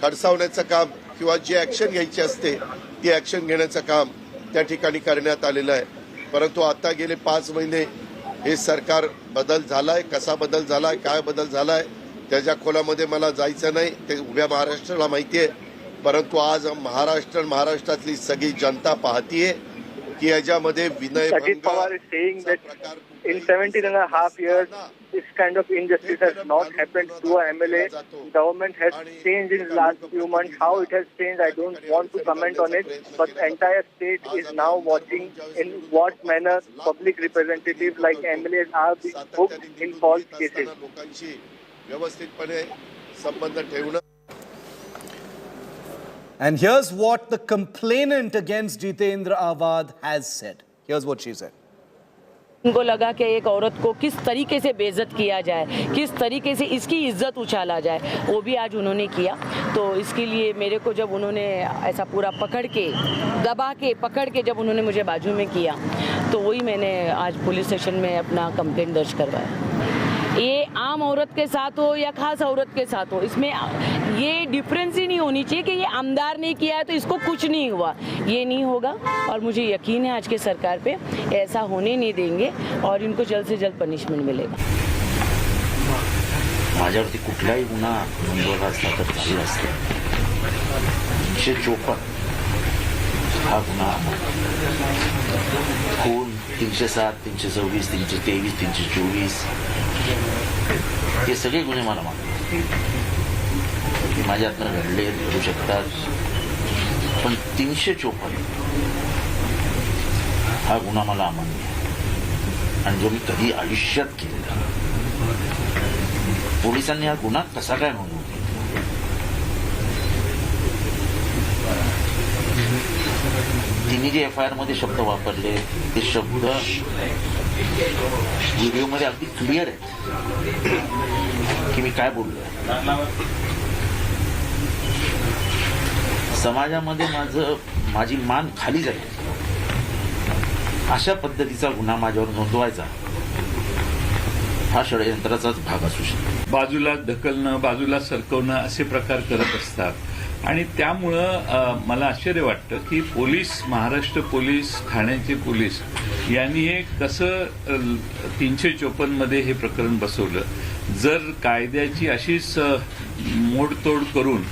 खडसावण्याचं काम किंवा जी ऍक्शन घ्यायची असते ती ऍक्शन घेण्याचं काम त्या ठिकाणी करण्यात आलेलं आहे. परंतु आता गेले 5 महिने हे सरकार बदल झालाय. कसा बदल झालाय, काय बदल झालाय त्याच्या खोलामध्ये मला जायचं नाही, ते उभ्या महाराष्ट्राला माहिती आहे. परंतु आज महाराष्ट्रातली सगळी जनता पाहतीये की याच्यामध्ये विनय Ajit Pawar is saying that in 17.5 years, this kind of injustice has not happened to a MLA. Government has changed in the last few months. How it has changed, I don't want to comment on it. But the entire state is now watching in what manner public representatives like MLAs are being booked in false cases. And here's what the complainant against Jitendra Awad has said. Here's what she said. उनको लगा कि एक औरत को किस तरीके से बेइज्जत किया जाए, किस तरीके से इसकी इज्जत उछाला जाए, वो भी आज उन्होंने किया। तो इसके लिए मेरे को जब उन्होंने ऐसा पूरा पकड़ के, दबा के, पकड़ के जब उन्होंने मुझे बाजू में किया, तो वही मैंने आज पुलिस स्टेशन में अपना कंप्लेंट दर्ज करवाया। ये आम औरत के साथ हो या खास औरत के साथ हो, इसमें ये डिफरेंस ही नहीं होनी चाहिए कि ये आमदार ने किया है तो इसको कुछ नहीं हुआ। ये नहीं होगा और मुझे यकीन है आज के सरकार पे ऐसा होने नहीं देंगे और इनको जल्द से जल्द पनिशमेंट मिलेगा। माझ्यावरती कुठलाही गुन्हा नोंदवला असला तर चालेल असतो। 354 हा गुन्हा, खून 307, 326, 323, 324 हे सगळे गुन्हे मला मागतात। माझ्या हातनं घडले घडू शकतात, पण 354 हा गुन्हा मला अमान्य आहे आणि जो मी कधी आयुष्यात केलेला। पोलिसांनी हा गुन्हा कसा काय नोंदवला? तिने जे FIR मध्ये शब्द वापरले ते शब्द व्हिडिओ मध्ये अगदी क्लिअर आहेत की मी काय बोललो। समाजामध्ये माझी मान खाली जाईल अशा पद्धतीचा गुन्हा माझ्यावर नोंदवायचा हा षडयंत्राचाच भाग असू शकतो। बाजूला ढकलणं, बाजूला सरकवणं असे प्रकार करत असतात आणि त्यामुळं मला आश्चर्य वाटतं की पोलीस, महाराष्ट्र पोलीस, ठाण्याचे पोलीस यांनी हे कसं 354 मध्ये हे प्रकरण बसवलं। जर कायद्याची अशीच मोडतोड करून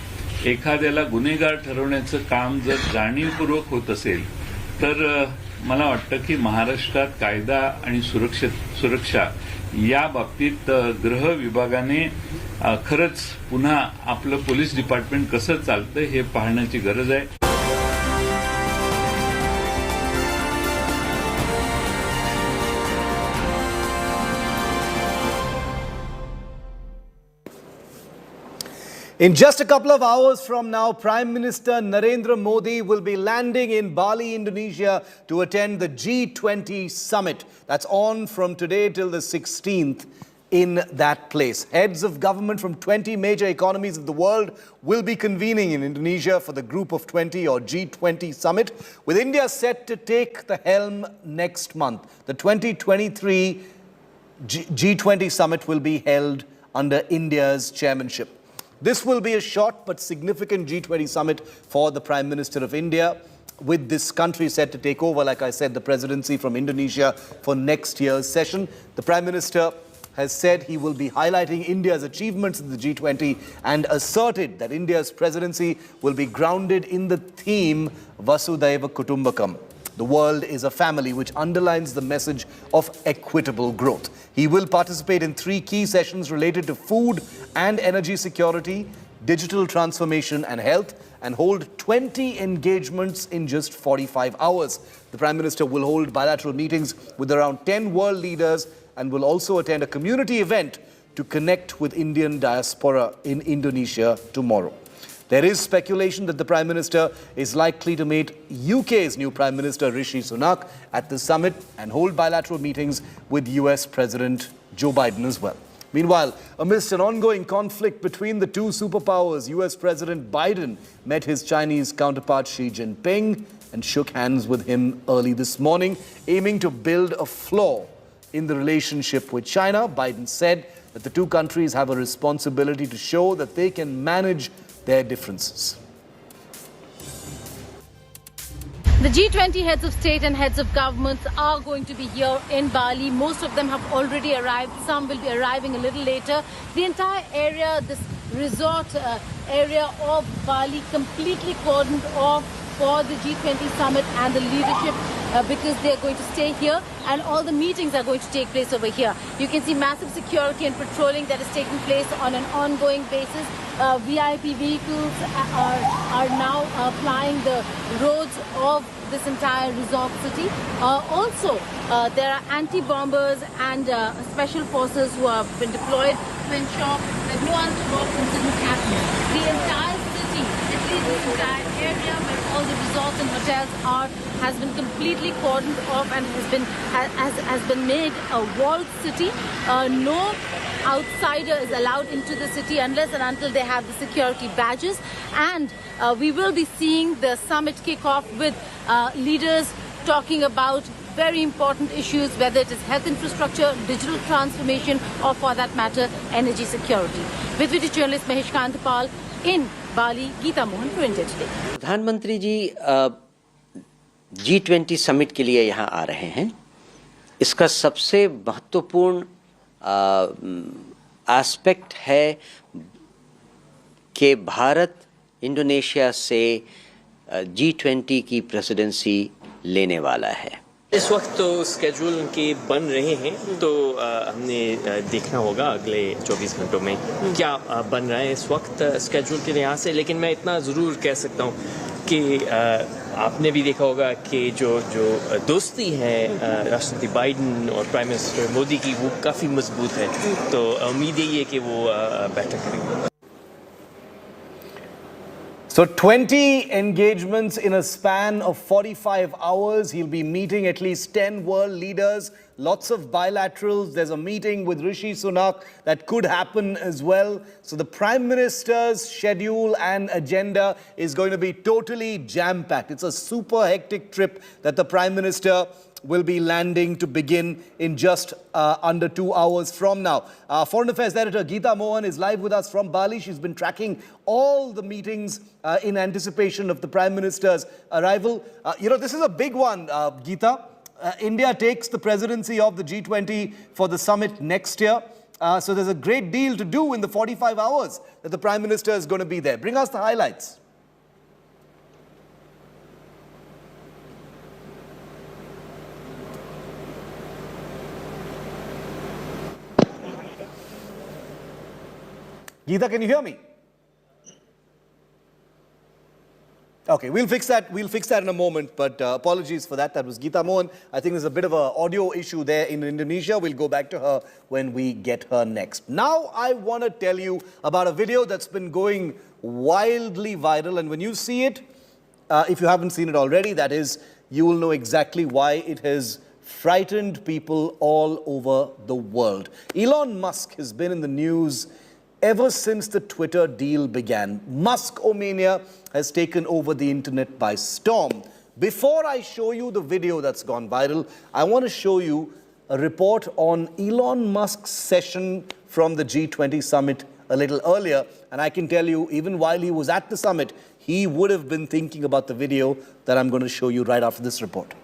एखाद्याला गुन्हेगार ठरवण्याचं काम जर जाणीवपूर्वक होत असेल तर मला वाटतं की महाराष्ट्रात कायदा आणि सुरक्षा या बाबतीत गृह विभागाने खरंच पुन्हा आपलं पोलीस डिपार्टमेंट कसं चालतं हे पाहण्याची गरज आहे। In just a couple of hours from now, Prime Minister Narendra Modi will be landing in Bali, Indonesia to attend the G20 summit. That's on from today till the 16th in that place. Heads of government from 20 major economies of the world will be convening in Indonesia for the Group of 20 or G20 summit, with India set to take the helm next month. The 2023 G20 summit will be held under India's chairmanship. This will be a short but significant G20 summit for the Prime Minister of India, with this country set to take over, like I said, the presidency from Indonesia for next year's session. The Prime Minister has said he will be highlighting India's achievements in the G20 and asserted that India's presidency will be grounded in the theme Vasudhaiva Kutumbakam. The world is a family, which underlines the message of equitable growth. He will participate in 3 key sessions related to food and energy security, digital transformation and health, and hold 20 engagements in just 45 hours. The Prime Minister will hold bilateral meetings with around 10 world leaders and will also attend a community event to connect with Indian diaspora in Indonesia tomorrow. There is speculation that the Prime Minister is likely to meet UK's new Prime Minister Rishi Sunak at the summit and hold bilateral meetings with US President Joe Biden as well. Meanwhile, amidst an ongoing conflict between the two superpowers, US President Biden met his Chinese counterpart Xi Jinping and shook hands with him early this morning, aiming to build a flaw in the relationship with China. Biden said that the two countries have a responsibility to show that they can manage their differences. The G20 heads of state and heads of governments are going to be here in Bali. Most of them have already arrived. Some will be arriving a little later. The entire area, this resort area of Bali, completely cordoned off for the G20 summit and the leadership because they're going to stay here and all the meetings are going to take place over here. You can see massive security and patrolling that is taking place on an ongoing basis. VIP vehicles are now plying the roads of this entire resort city. Also, there are anti-bombers and special forces who have been deployed to ensure that no untoward incident happens. The entire city, at least this entire area where all the resorts and hotels are, has been completely cordoned off and has been made a walled city. No outsider is allowed into the city unless and until they have the security badges. And we will be seeing the summit kick off with leaders talking about very important issues, whether it is health infrastructure, digital transformation, or for that matter, energy security. With video journalist Mahesh Kantapal in Bali, Geeta Mohan for India Today. प्रधानमंत्री जी G20 summit के लिए यहाँ आ रहे हैं. इसका सबसे महत्वपूर्ण aspect है कि भारत इंडोनेशिया से G20 की प्रेसिडेंसी लेने वाला है. इस वक्त तो स्केड्यूल उनके बन रहे हैं, तो हमने देखना होगा अगले 24 घंटों में क्या बन रहा है इस वक्त स्केड्यूल के लिहाज से. लेकिन मैं इतना ज़रूर कह सकता हूँ कि आपने भी देखा होगा कि जो दोस्ती है राष्ट्रपति बाइडेन और प्राइम मिनिस्टर मोदी की, वो काफ़ी मजबूत है. तो उम्मीद यही है कि वो बैठक करेंगे. So 20 engagements in a span of 45 hours. He'll be meeting at least 10 world leaders, lots of bilaterals. There's a meeting with Rishi Sunak that could happen as well. So the Prime Minister's schedule and agenda is going to be totally jam-packed. It's a super hectic trip that the Prime Minister will be landing to begin in just under 2 hours from now. Foreign Affairs Editor Geeta Mohan is live with us from Bali. She's been tracking all the meetings in anticipation of the Prime Minister's arrival. This is a big one, Geeta. India takes the presidency of the G20 for the summit next year. So there's a great deal to do in the 45 hours that the Prime Minister is going to be there. Bring us the highlights. Geeta, can you hear me? Okay, we'll fix that. We'll fix that in a moment, but apologies for that. That was Geeta Mohan. I think there's a bit of an audio issue there in Indonesia. We'll go back to her when we get her next. Now, I want to tell you about a video that's been going wildly viral, and when you see it, if you haven't seen it already, that is, you will know exactly why it has frightened people all over the world. Elon Musk has been in the news ever since the Twitter deal began. Musk-omania has taken over the internet by storm. Before I show you the video that's gone viral, I want to show you a report on Elon Musk's session from the G20 summit a little earlier. And I can tell you, even while he was at the summit, he would have been thinking about the video that I'm going to show you right after this report.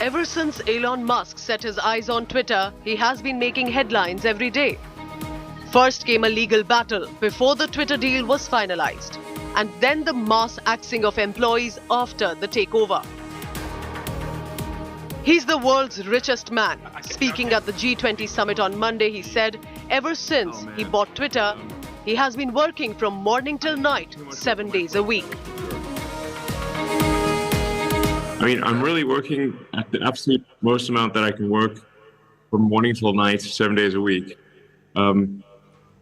Ever since Elon Musk set his eyes on Twitter, he has been making headlines every day. First came a legal battle before the Twitter deal was finalized, and then the mass axing of employees after the takeover. He's the world's richest man. Speaking at the G20 summit on Monday, he said ever since he bought Twitter, he has been working from morning till night, 7 days a week. I mean, I'm really working at the absolute most amount that I can work from morning till night, 7 days a week.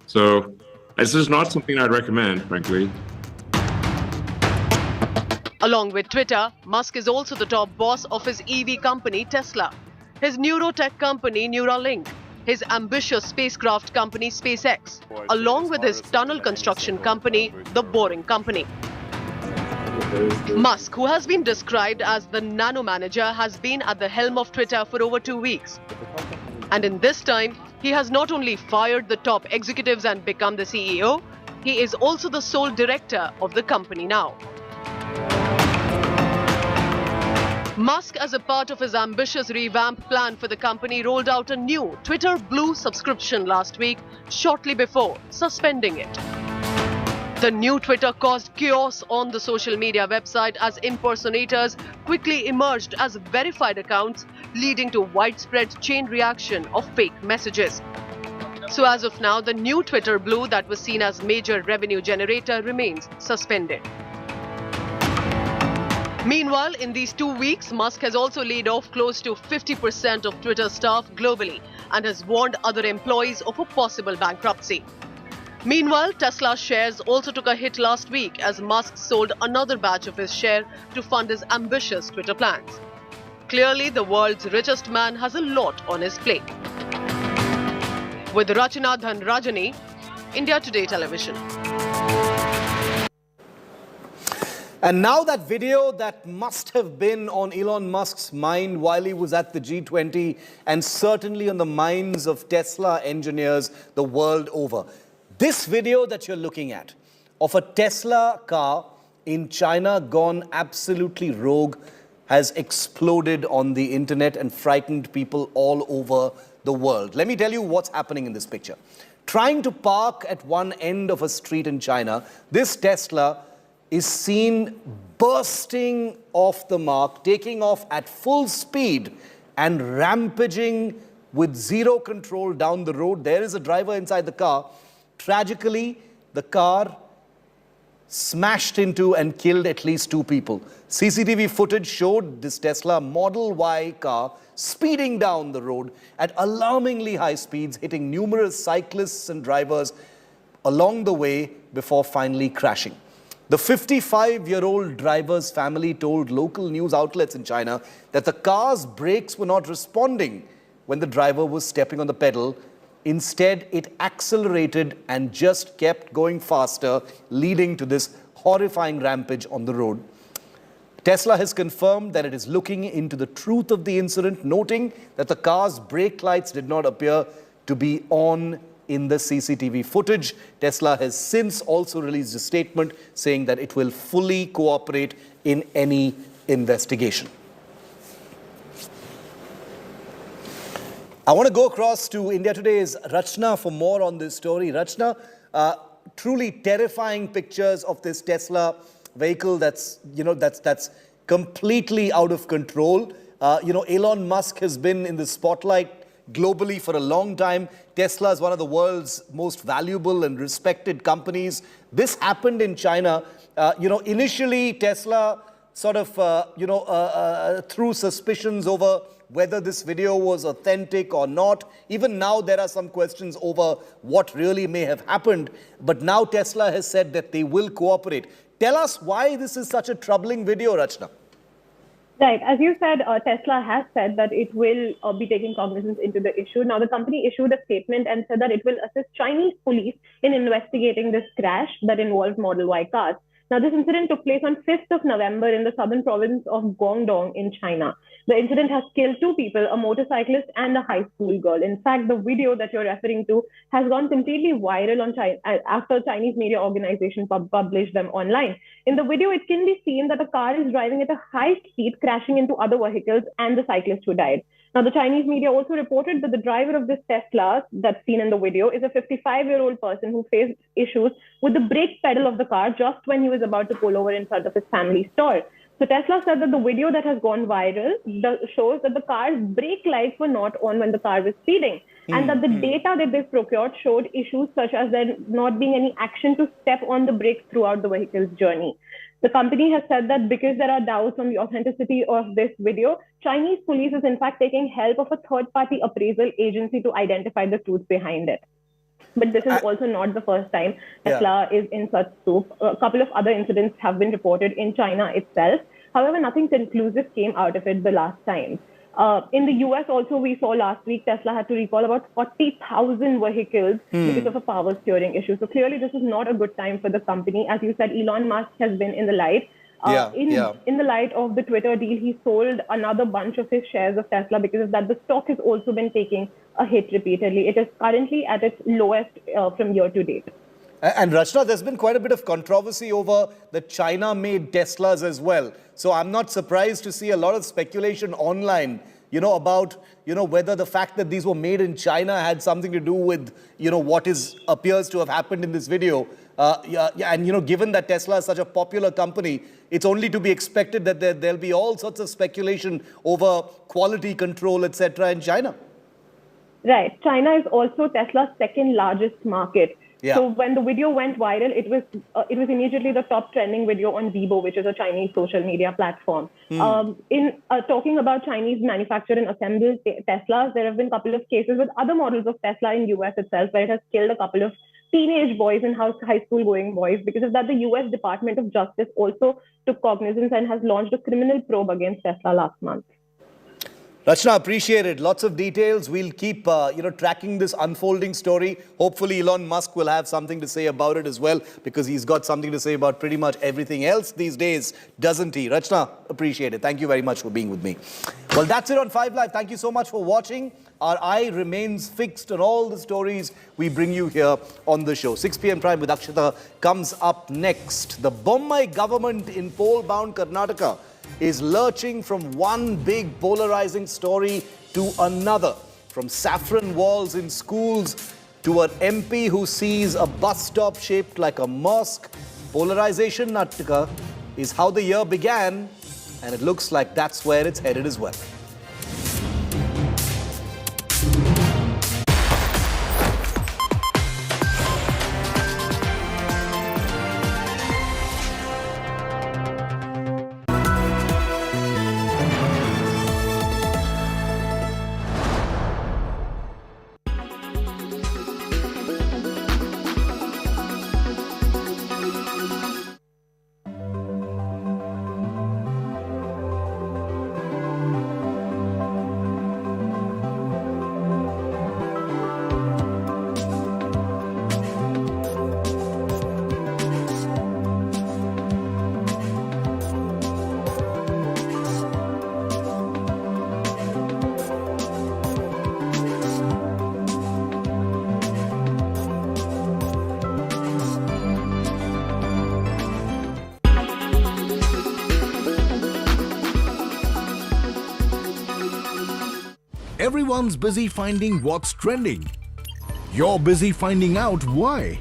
So this is not something I'd recommend, frankly. Along with Twitter, Musk is also the top boss of his EV company, Tesla, his neurotech company, Neuralink, his ambitious spacecraft company, SpaceX, along with his tunnel construction company, The Boring Company. Musk, who has been described as the nano manager, has been at the helm of Twitter for over 2 weeks. And in this time, he has not only fired the top executives and become the CEO, he is also the sole director of the company now. Musk, as a part of his ambitious revamp plan for the company, rolled out a new Twitter Blue subscription last week, shortly before suspending it. The new Twitter caused chaos on the social media website as impersonators quickly emerged as verified accounts, leading to widespread chain reaction of fake messages. So as of now, the new Twitter Blue that was seen as major revenue generator remains suspended. Meanwhile, in these 2 weeks, Musk has also laid off close to 50% of Twitter staff globally and has warned other employees of a possible bankruptcy. Meanwhile, Tesla shares also took a hit last week as Musk sold another batch of his share to fund his ambitious Twitter plans. Clearly, the world's richest man has a lot on his plate. With Rachana Dhanrajani, India Today Television. And now that video that must have been on Elon Musk's mind while he was at the G20 and certainly on the minds of Tesla engineers the world over. This video that you're looking at of a Tesla car in China gone absolutely rogue has exploded on the internet and frightened people all over the world. Let me tell you what's happening in this picture. Trying to park at one end of a street in China, this Tesla is seen bursting off the mark, taking off at full speed and rampaging with zero control down the road. There is a driver inside the car. Tragically, the car smashed into and killed at least 2 people. CCTV footage showed this Tesla Model Y car speeding down the road at alarmingly high speeds, hitting numerous cyclists and drivers along the way before finally crashing. The 55-year-old driver's family told local news outlets in China that the car's brakes were not responding when the driver was stepping on the pedal. Instead, it accelerated and just kept going faster, leading to this horrifying rampage on the road. Tesla has confirmed that it is looking into the truth of the incident, noting that the car's brake lights did not appear to be on in the CCTV footage. Tesla has since also released a statement saying that it will fully cooperate in any investigation. I want to go across to India Today's Rachna for more on this story. Rachna, truly terrifying pictures of this Tesla vehicle that's completely out of control. Elon Musk has been in the spotlight globally for a long time. Tesla is one of the world's most valuable and respected companies. This happened in China. Initially Tesla sort of, threw suspicions over whether this video was authentic or not. Even now there are some questions over what really may have happened. But now Tesla has said that they will cooperate. Tell us why this is such a troubling video, Rachna. Right. As you said, Tesla has said that it will be taking cognizance into the issue. Now, the company issued a statement and said that it will assist Chinese police in investigating this crash that involved Model Y cars. Now, this incident took place on 5th of November in the southern province of Guangdong in China. The incident has killed 2 people, a motorcyclist and a high school girl. In fact, the video that you're referring to has gone completely viral on after Chinese media organization published them online. In the video, it can be seen that a car is driving at a high speed, crashing into other vehicles and the cyclist who died. Now, the Chinese media also reported that the driver of this Tesla that's seen in the video is a 55-year-old person who faced issues with the brake pedal of the car just when he was about to pull over in front of his family store. So Tesla said that the video that has gone viral shows that the car's brake lights were not on when the car was speeding, and that the data that they've procured showed issues such as there not being any action to step on the brakes throughout the vehicle's journey. The company has said that because there are doubts on the authenticity of this video, Chinese police is in fact taking help of a third-party appraisal agency to identify the truth behind it. But this is also not the first time Tesla is in such soup. A couple of other incidents have been reported in China itself. However, nothing conclusive came out of it the last time. In the US also, we saw last week Tesla had to recall about 40,000 vehicles because of a power steering issue. So clearly this is not a good time for the company. As you said, Elon Musk has been in the light. In the light of the Twitter deal, he sold another bunch of his shares of Tesla because of that. The stock has also been taking a hit repeatedly. It is currently at its lowest from year to date. And Rachna, there's been quite a bit of controversy over the China-made Teslas as well. So I'm not surprised to see a lot of speculation online, about, whether the fact that these were made in China had something to do with, what appears to have happened in this video. And, given that Tesla is such a popular company, it's only to be expected that there'll be all sorts of speculation over quality control, etc. in China. Right. China is also Tesla's second largest market. Yeah. So when the video went viral, it was immediately the top trending video on Weibo, which is a Chinese social media platform. In talking about Chinese manufactured and assembled Teslas, there have been a couple of cases with other models of Tesla in US itself, where it has killed a couple of teenage boys and high school going boys. Because of that, the US Department of Justice also took cognizance and has launched a criminal probe against Tesla last month. Rachna, appreciate it. Lots of details. We'll keep, tracking this unfolding story. Hopefully, Elon Musk will have something to say about it as well, because he's got something to say about pretty much everything else these days, doesn't he? Rachna, appreciate it. Thank you very much for being with me. Well, that's it on 5 Live. Thank you so much for watching. Our eye remains fixed on all the stories we bring you here on the show. 6 p.m. Prime with Akshata comes up next. The Bombay government in poll-bound Karnataka is lurching from one big polarizing story to another. From saffron walls in schools to an MP who sees a bus stop shaped like a mosque. Polarization, Natka, is how the year began, and it looks like that's where it's headed as well. Everyone's busy finding what's trending. You're busy finding out why.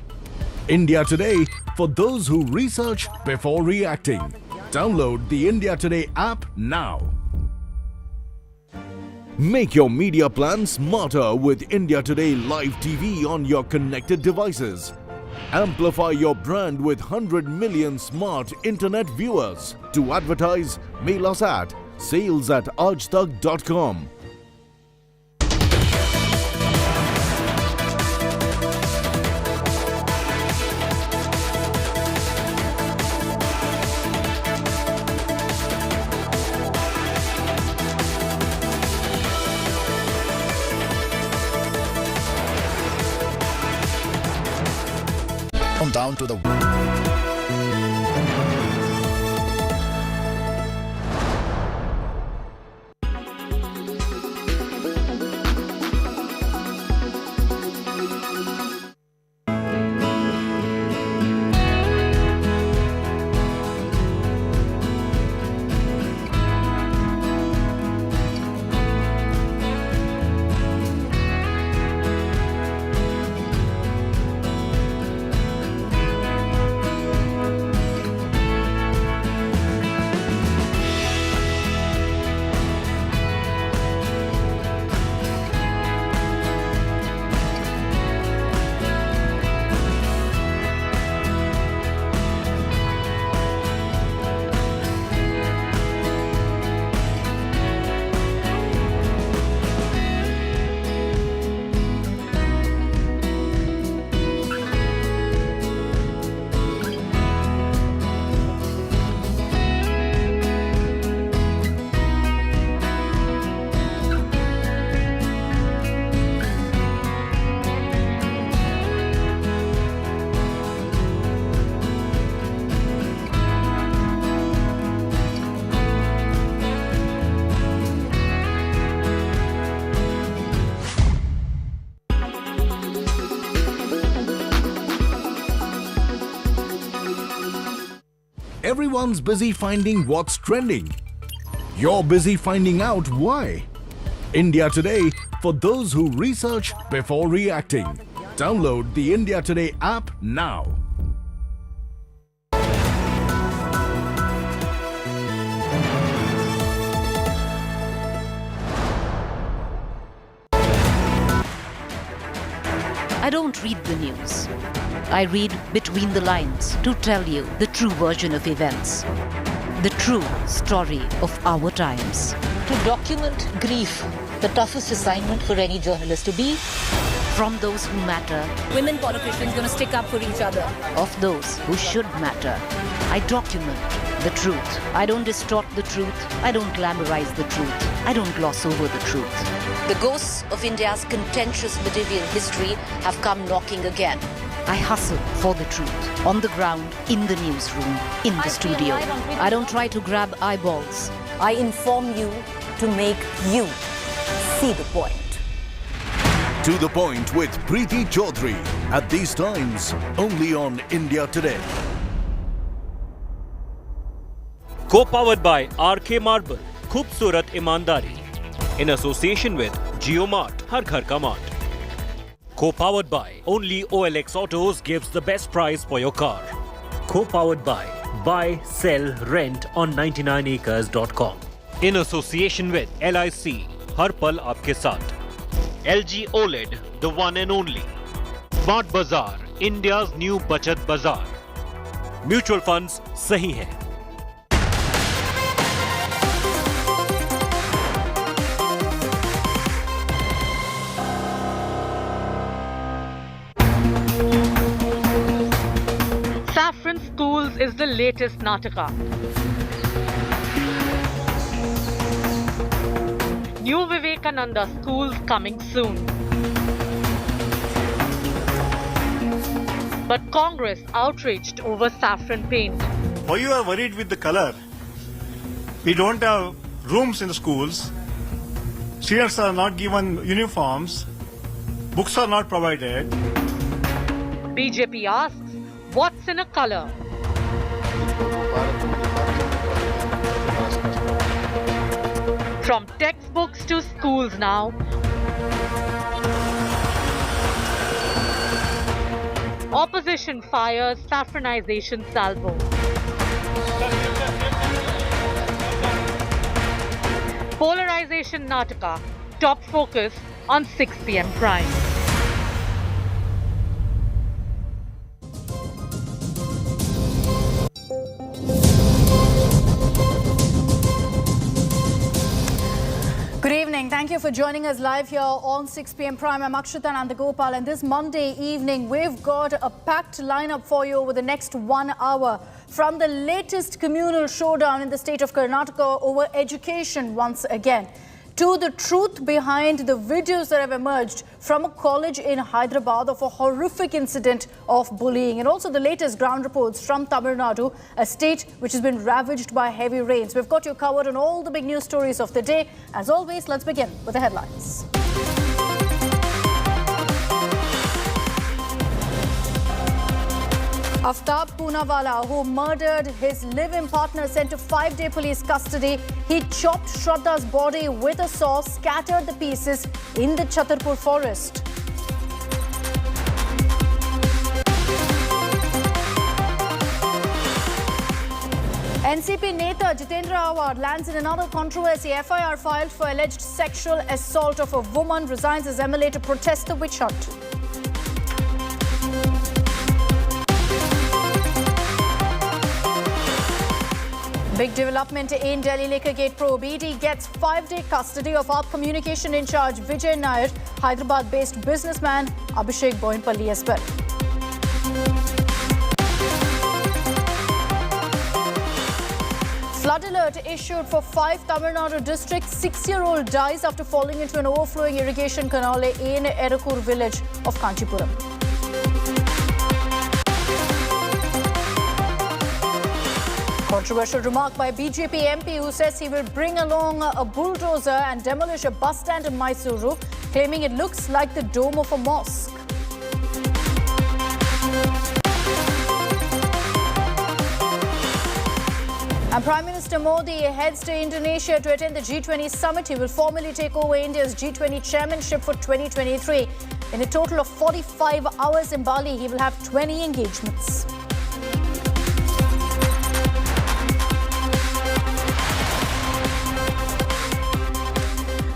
India Today, for those who research before reacting. Download the India Today app now. Make your media plan smarter with India Today Live TV on your connected devices. Amplify your brand with 100 million smart internet viewers. To advertise, mail us at sales@ajtak.com. Down to the everyone's busy finding what's trending. You're busy finding out why. India Today, for those who research before reacting. Download the India Today app now. I don't read the news. I read between the lines to tell you the true version of events. The true story of our times. To document grief, the toughest assignment for any journalist to be. From those who matter. Women politicians going to stick up for each other. Of those who should matter. I document the truth. I don't distort the truth. I don't glamorize the truth. I don't gloss over the truth. The ghosts of India's contentious medieval history have come knocking again. I hustle for the truth. On the ground, in the newsroom, in the studio. I don't try to grab eyeballs. I inform you to make you see the point. To the Point with Preeti Chaudhary. At these times, only on India Today. Co-powered by RK Marble, Khoobsurat Imandari. In association with JioMart, Har Ghar Ka Mart. Co-powered by only OLX Autos gives the best price for your car. Co-powered by Buy, Sell, Rent on 99acres.com. In association with LIC, Har Pal Aapke Saath. LG OLED, the one and only. Smart Bazaar, India's new Bachat Bazaar. Mutual funds, sahi hai. Saffron Schools is the latest Nataka. New Vivekananda schools coming soon. But Congress outraged over saffron paint. Why you are worried with the color? We don't have rooms in the schools. Students are not given uniforms. Books are not provided. BJP asks, what's in a color? From textbooks to schools now. Opposition fires saffronization salvo. Polarization Nataka, top focus on 6 p.m. Prime. Good evening. Thank you for joining us live here on 6 p.m. Prime. I'm Akshita Nandagopal, and this Monday evening, we've got a packed lineup for you over the next 1 hour. From the latest communal showdown in the state of Karnataka over education once again, to the truth behind the videos that have emerged from a college in Hyderabad of a horrific incident of bullying, and also the latest ground reports from Tamil Nadu, a state which has been ravaged by heavy rains. We've got you covered on all the big news stories of the day. As always, let's begin with the headlines. Aftab Poonawalla, who murdered his live-in partner, sent to 5-day police custody. He chopped Shraddha's body with a saw, scattered the pieces in the Chhatarpur forest. NCP Neta Jitendra Awad lands in another controversy. FIR filed for alleged sexual assault of a woman, resigns as MLA to protest the witch hunt. Big development in Delhi Liquor Gate probe. ED gets 5-day custody of AAP communication in charge Vijay Nair, Hyderabad-based businessman Abhishek Boinpalli as well. Flood alert issued for 5 Tamil Nadu districts. 6-year-old dies after falling into an overflowing irrigation canal in Erakur village of Kanchipuram. Controversial remark by BJP MP who says he will bring along a bulldozer and demolish a bus stand in Mysuru, claiming it looks like the dome of a mosque. And Prime Minister Modi heads to Indonesia to attend the G20 summit. He will formally take over India's G20 chairmanship for 2023. In a total of 45 hours in Bali, he will have 20 engagements.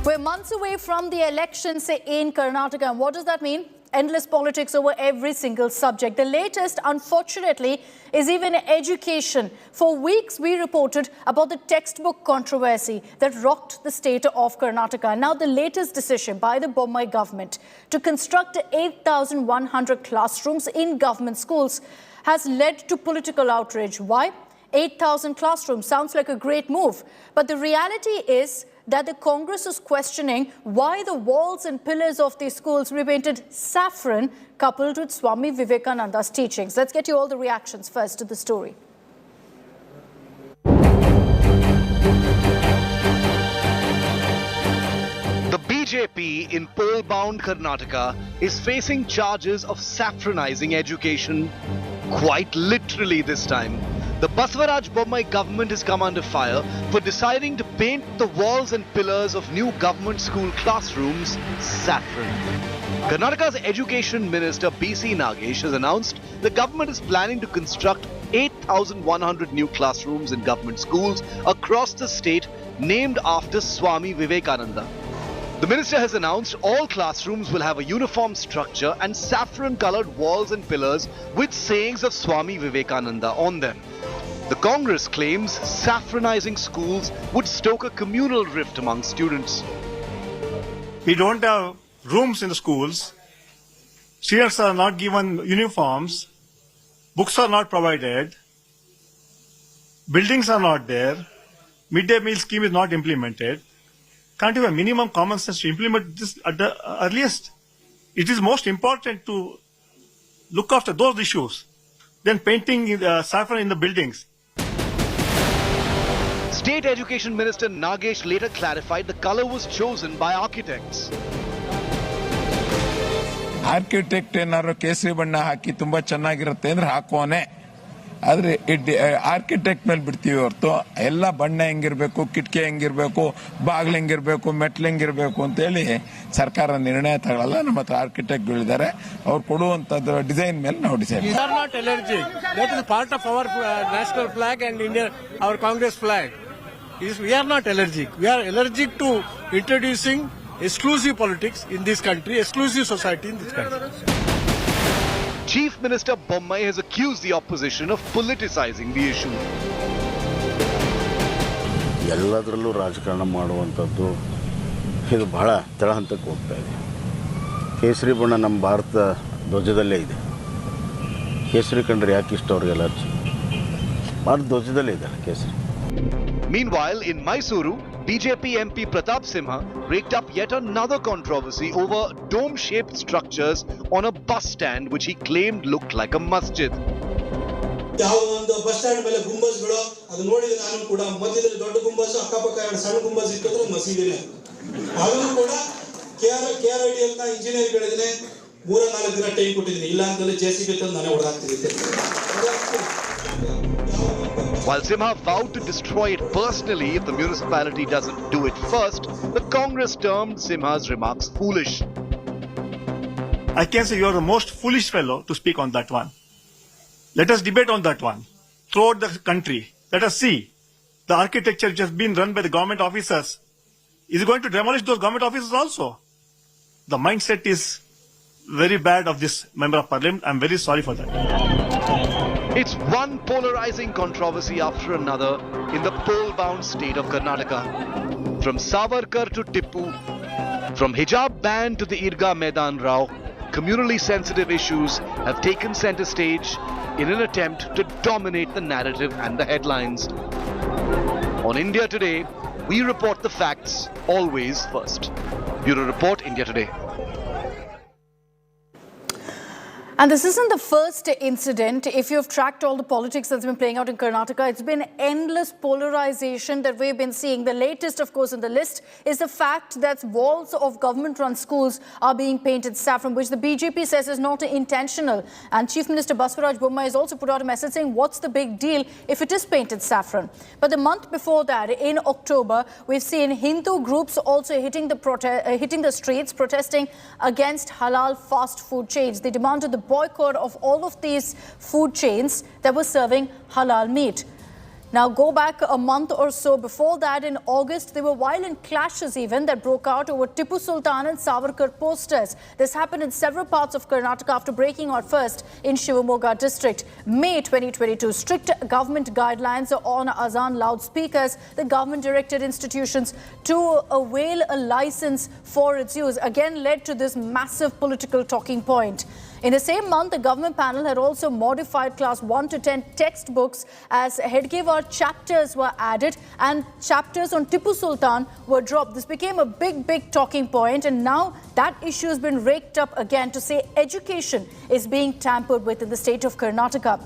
We're months away from the elections in Karnataka. And what does that mean? Endless politics over every single subject. The latest, unfortunately, is even education. For weeks, we reported about the textbook controversy that rocked the state of Karnataka. Now, the latest decision by the Bommai government to construct 8,100 classrooms in government schools has led to political outrage. Why? 8,000 classrooms sounds like a great move. But the reality is that the Congress is questioning why the walls and pillars of these schools were painted saffron, coupled with Swami Vivekananda's teachings. Let's get you all the reactions first to the story. The BJP in poll-bound Karnataka is facing charges of saffronizing education, quite literally this time. The Basavaraj Bommai government has come under fire for deciding to paint the walls and pillars of new government school classrooms saffron. Karnataka's Education Minister B.C. Nagesh has announced the government is planning to construct 8,100 new classrooms in government schools across the state named after Swami Vivekananda. The minister has announced all classrooms will have a uniform structure and saffron-colored walls and pillars with sayings of Swami Vivekananda on them. The Congress claims saffronizing schools would stoke a communal rift among students. We don't have rooms in the schools. Students are not given uniforms. Books are not provided. Buildings are not there. Midday meal scheme is not implemented. Can't you have minimum common sense to implement this at the earliest? It is most important to look after those issues than painting saffron in the buildings. State Education Minister Nagesh later clarified the color was chosen by architects. Architect ಏನಾದ್ರು ಕೇಸರಿ ಬಣ್ಣ ಹಾಕಿ ತುಂಬಾ ಚೆನ್ನಾಗಿರುತ್ತೆ ಅಂದ್ರೆ ಹಾಕೋನೆ, ಆದ್ರೆ architect ಮೇಲೆ ಬಿಡ್ತೀವಿ ಹೊರತು ಎಲ್ಲ ಬಣ್ಣ ಹೆಂಗಿರ್ಬೇಕು, ಕಿಟಕಿ ಹೆಂಗಿರ್ಬೇಕು, ಬಾಗ್ಲು ಹೆಂಗಿರ್ಬೇಕು, ಮೆಟ್ಲು ಹೆಂಗಿರ್ಬೇಕು ಅಂತ ಹೇಳಿ ಸರ್ಕಾರ ನಿರ್ಣಯ ತಗೊಳ್ಳಲ್ಲ. ನಮ್ಮ ಹತ್ರ ಆರ್ಕಿಟೆಕ್ಟ್ಗಳಿದ್ದಾರೆ, ಅವ್ರು ಕೊಡುವಂತದ್ದು ಡಿಸೈನ್ ಮೇಲೆ ನಾವು decide. We are not allergic. That is part of our national flag and India, our Congress flag. We are not allergic. We are allergic to introducing exclusive politics in this country, exclusive society in this country. Chief Minister Bommai has accused the opposition of politicizing the issue. ಎಲ್ಲದರಲ್ಲೂ ರಾಜಕಾರಣ ಮಾಡುವಂಥದ್ದು ಇದು ಬಹಳ ತಳಹಂತಕ್ಕೆ ಹೋಗ್ತಾ ಇದೆ. ಕೇಸರಿ ಬಣ್ಣ ನಮ್ಮ ಭಾರತ ಧ್ವಜದಲ್ಲೇ ಇದೆ. ಕೇಸರಿ ಕಂಡ್ರೆ ಯಾಕೆ ಇಷ್ಟ ಅವ್ರಿಗೆ ಅಲರ್ಜಿ? ಭಾರತ ಧ್ವಜದಲ್ಲೇ ಇದೆ ಕೇಸರಿ. Meanwhile, in Mysuru, BJP MP Pratap Simha raked up yet another controversy over dome-shaped structures on a bus stand which he claimed looked like a masjid. ಒಂದು ಬಸ್ ಸ್ಟ್ಯಾಂಡ್ ಮೇಲೆ ಗುಂಬಜ್ಗಳು ಅದು ನೋಡಿದ್ರೆ ನಾನು ಕೂಡ ಮಧ್ಯದಲ್ಲಿ ದೊಡ್ಡ ಗುಂಬಜ್ ಅಕ್ಕಪಕ್ಕ ಎರಡು ಸಣ್ಣ ಗುಂಬಜ್ ಇಟ್ಟಿದ್ರೆ ಮಸೀದಿನೇ. ಅದನ್ನು ಕೂಡ KRID ಅಂತ ಇಂಜಿನಿಯರ್ ಹೇಳಿದ್ರೆ 3-4 ದಿನ ಟೈಮ್ ಕೊಟ್ಟಿದ್ದೀನಿ, ಇಲ್ಲ ಅಂತಂದ್ರೆ JCB ತಂದು ನಾನೇ ಹೊಡೆದಾಕ್ತಿದ್ದೆ. While Simha vowed to destroy it personally if the municipality doesn't do it first, the Congress termed Simha's remarks foolish. I can say you are the most foolish fellow to speak on that one. Let us debate on that one. Throughout the country, let us see the architecture which has been run by the government officers. Is it going to demolish those government officers also? The mindset is very bad of this member of parliament. I'm very sorry for that. It's one polarizing controversy after another in the poll-bound state of Karnataka. From Savarkar to Tippu, from hijab ban to the Irga Maidan Rao, communally sensitive issues have taken center stage in an attempt to dominate the narrative and the headlines. On India Today, we report the facts always first. Bureau Report, India Today. And this isn't the first incident. If you've tracked all the politics that's been playing out in Karnataka, it's been endless polarization that we've been seeing. The latest, of course, in the list is the fact that walls of government-run schools are being painted saffron, which the BJP says is not intentional. And Chief Minister Basuraj Bommai has also put out a message saying, what's the big deal if it is painted saffron? But the month before that, in October, we've seen Hindu groups also hitting the streets, protesting against halal fast food chains. They demanded the boycott of all of these food chains that were serving halal meat. Now go back a month or so before that, in August, there were violent clashes even that broke out over Tipu Sultan and Savarkar posters. This happened in several parts of Karnataka after breaking out first in Shivamogga district. May 2022, strict government guidelines on Azan loudspeakers. The government directed institutions to avail a license for its use. Again led to this massive political talking point. In the same month, the government panel had also modified class 1 to 10 textbooks as Hedgewar chapters were added and chapters on Tipu Sultan were dropped. This became a big talking point, and now that issue has been raked up again to say education is being tampered with in the state of Karnataka.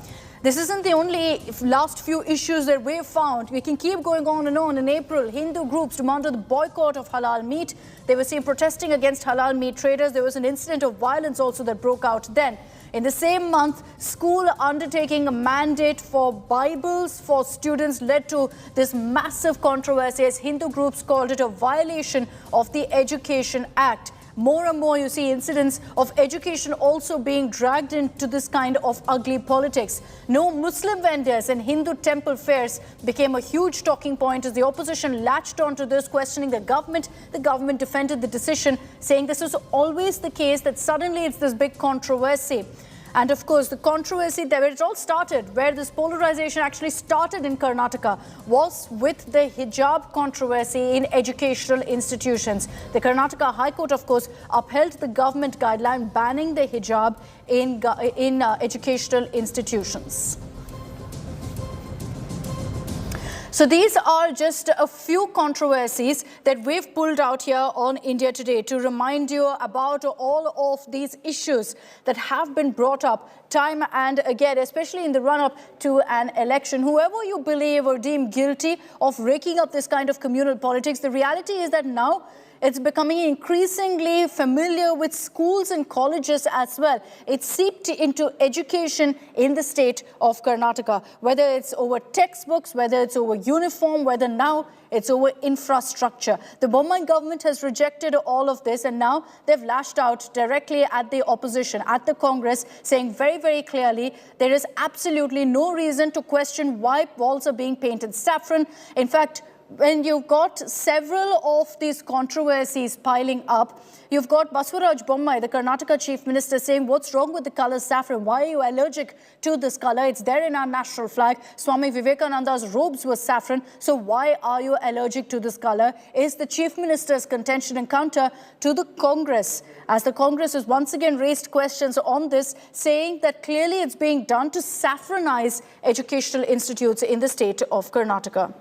This isn't the only last few issues that we've found. We can keep going on and on. In April, Hindu groups demanded the boycott of halal meat. They were seen protesting against halal meat traders. There was an incident of violence also that broke out then. In the same month, school undertaking a mandate for Bibles for students led to this massive controversy as Hindu groups called it a violation of the Education Act. More and more you see incidents of education also being dragged into this kind of ugly politics. No Muslim vendors and Hindu temple fairs became a huge talking point as the opposition latched onto this, questioning the government. The government defended the decision, saying this was always the case, that suddenly it's this big controversy. And of course, the controversy where it all started, where this polarization actually started in Karnataka, was with the hijab controversy in educational institutions. The Karnataka High Court, of course, upheld the government guideline banning the hijab in educational institutions. So these are just a few controversies that we've pulled out here on India Today to remind you about all of these issues that have been brought up time and again, especially in the run-up to an election. Whoever you believe or deem guilty of raking up this kind of communal politics, the reality is that now it's becoming increasingly familiar with schools and colleges as well. It's seeped into education in the state of Karnataka, whether it's over textbooks, whether it's over uniform, whether now it's over infrastructure. The Bommai government has rejected all of this, and now they've lashed out directly at the opposition, at the Congress, saying very clearly there is absolutely no reason to question why walls are being painted saffron. In fact, when you've got several of these controversies piling up, you've got Basuraj Bommai, the Karnataka Chief Minister, saying, what's wrong with the color saffron? Why are you allergic to this color? It's there in our national flag. Swami Vivekananda's robes were saffron, so why are you allergic to this color? Is the Chief Minister's contention and counter to the Congress, as the Congress has once again raised questions on this, saying that clearly it's being done to saffronize educational institutes in the state of Karnataka.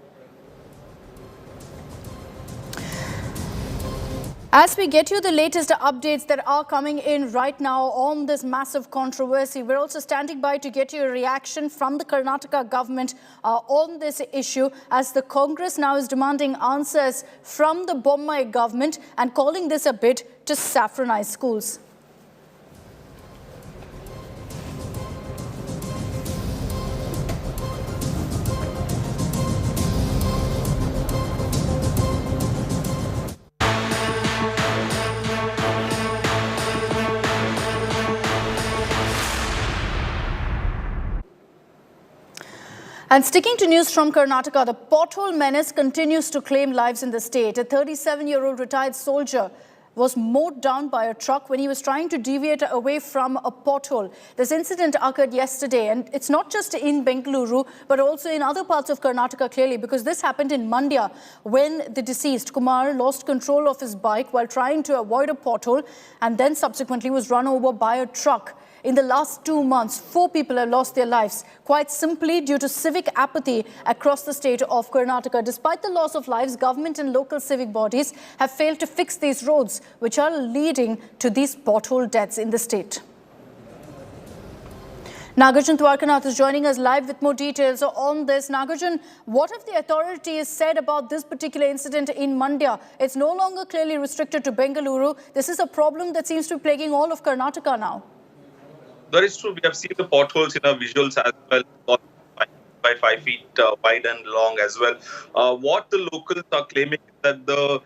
As we get you the latest updates that are coming in right now on this massive controversy, we're also standing by to get your reaction from the Karnataka government on this issue, as the Congress now is demanding answers from the Bommai government and calling this a bid to saffronize schools. And sticking to news from Karnataka, the pothole menace continues to claim lives in the state. A 37-year-old retired soldier was mowed down by a truck when he was trying to deviate away from a pothole. This incident occurred yesterday, and it's not just in Bengaluru, but also in other parts of Karnataka, clearly, because this happened in Mandya when the deceased, Kumar, lost control of his bike while trying to avoid a pothole and then subsequently was run over by a truck. In the last 2 months, 4 people have lost their lives, quite simply due to civic apathy across the state of Karnataka. Despite the loss of lives, government and local civic bodies have failed to fix these roads, which are leading to these pothole deaths in the state. Nagarjun Dwarkanath is joining us live with more details on this. Nagarjun, what have the authorities said about this particular incident in Mandya? It's no longer clearly restricted to Bengaluru. This is a problem that seems to be plaguing all of Karnataka now. That is true. We have seen the potholes in our visuals as well, by 5 feet wide and long as well. What the locals are claiming is that the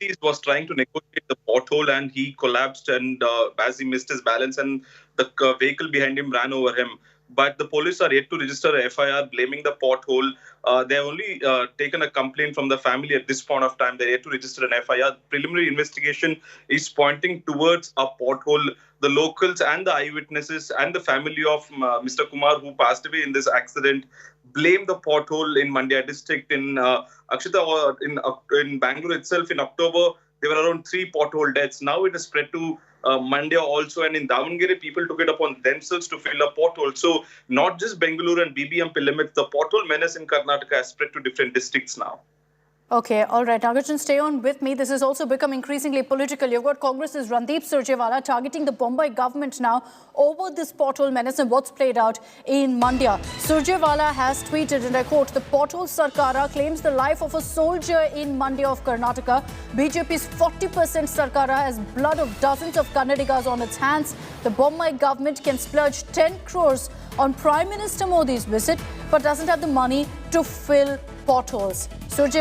deceased was trying to negotiate the pothole and he collapsed and as he missed his balance and the vehicle behind him ran over him. But the police are yet to register a FIR blaming the pothole. They have only taken a complaint from the family at this point of time. They're yet to register an FIR. Preliminary investigation is pointing towards a pothole. The locals and the eyewitnesses and the family of Mr. Kumar, who passed away in this accident, blame the pothole in Mandya district. In Akshita, in Bangalore itself, in October, there were around 3 pothole deaths. Now it has spread to Mandya also, and in Davangere, people took it upon themselves to fill a pothole. So not just Bengaluru and BBMP limits, the pothole menace in Karnataka has spread to different districts now. Okay, all right. Nagarjun, stay on with me. This has also become increasingly political. You've got Congress's Randeep Surjewala targeting the Bombay government now over this pothole menace and what's played out in Mandya. Surjewala has tweeted, and I quote, "The pothole Sarkara claims the life of a soldier in Mandya of Karnataka. BJP's 40% Sarkara has blood of dozens of Kannadigas on its hands. The Bombay government can splurge 10 crores on Prime Minister Modi's visit, but doesn't have the money to fill potholes." Surjewala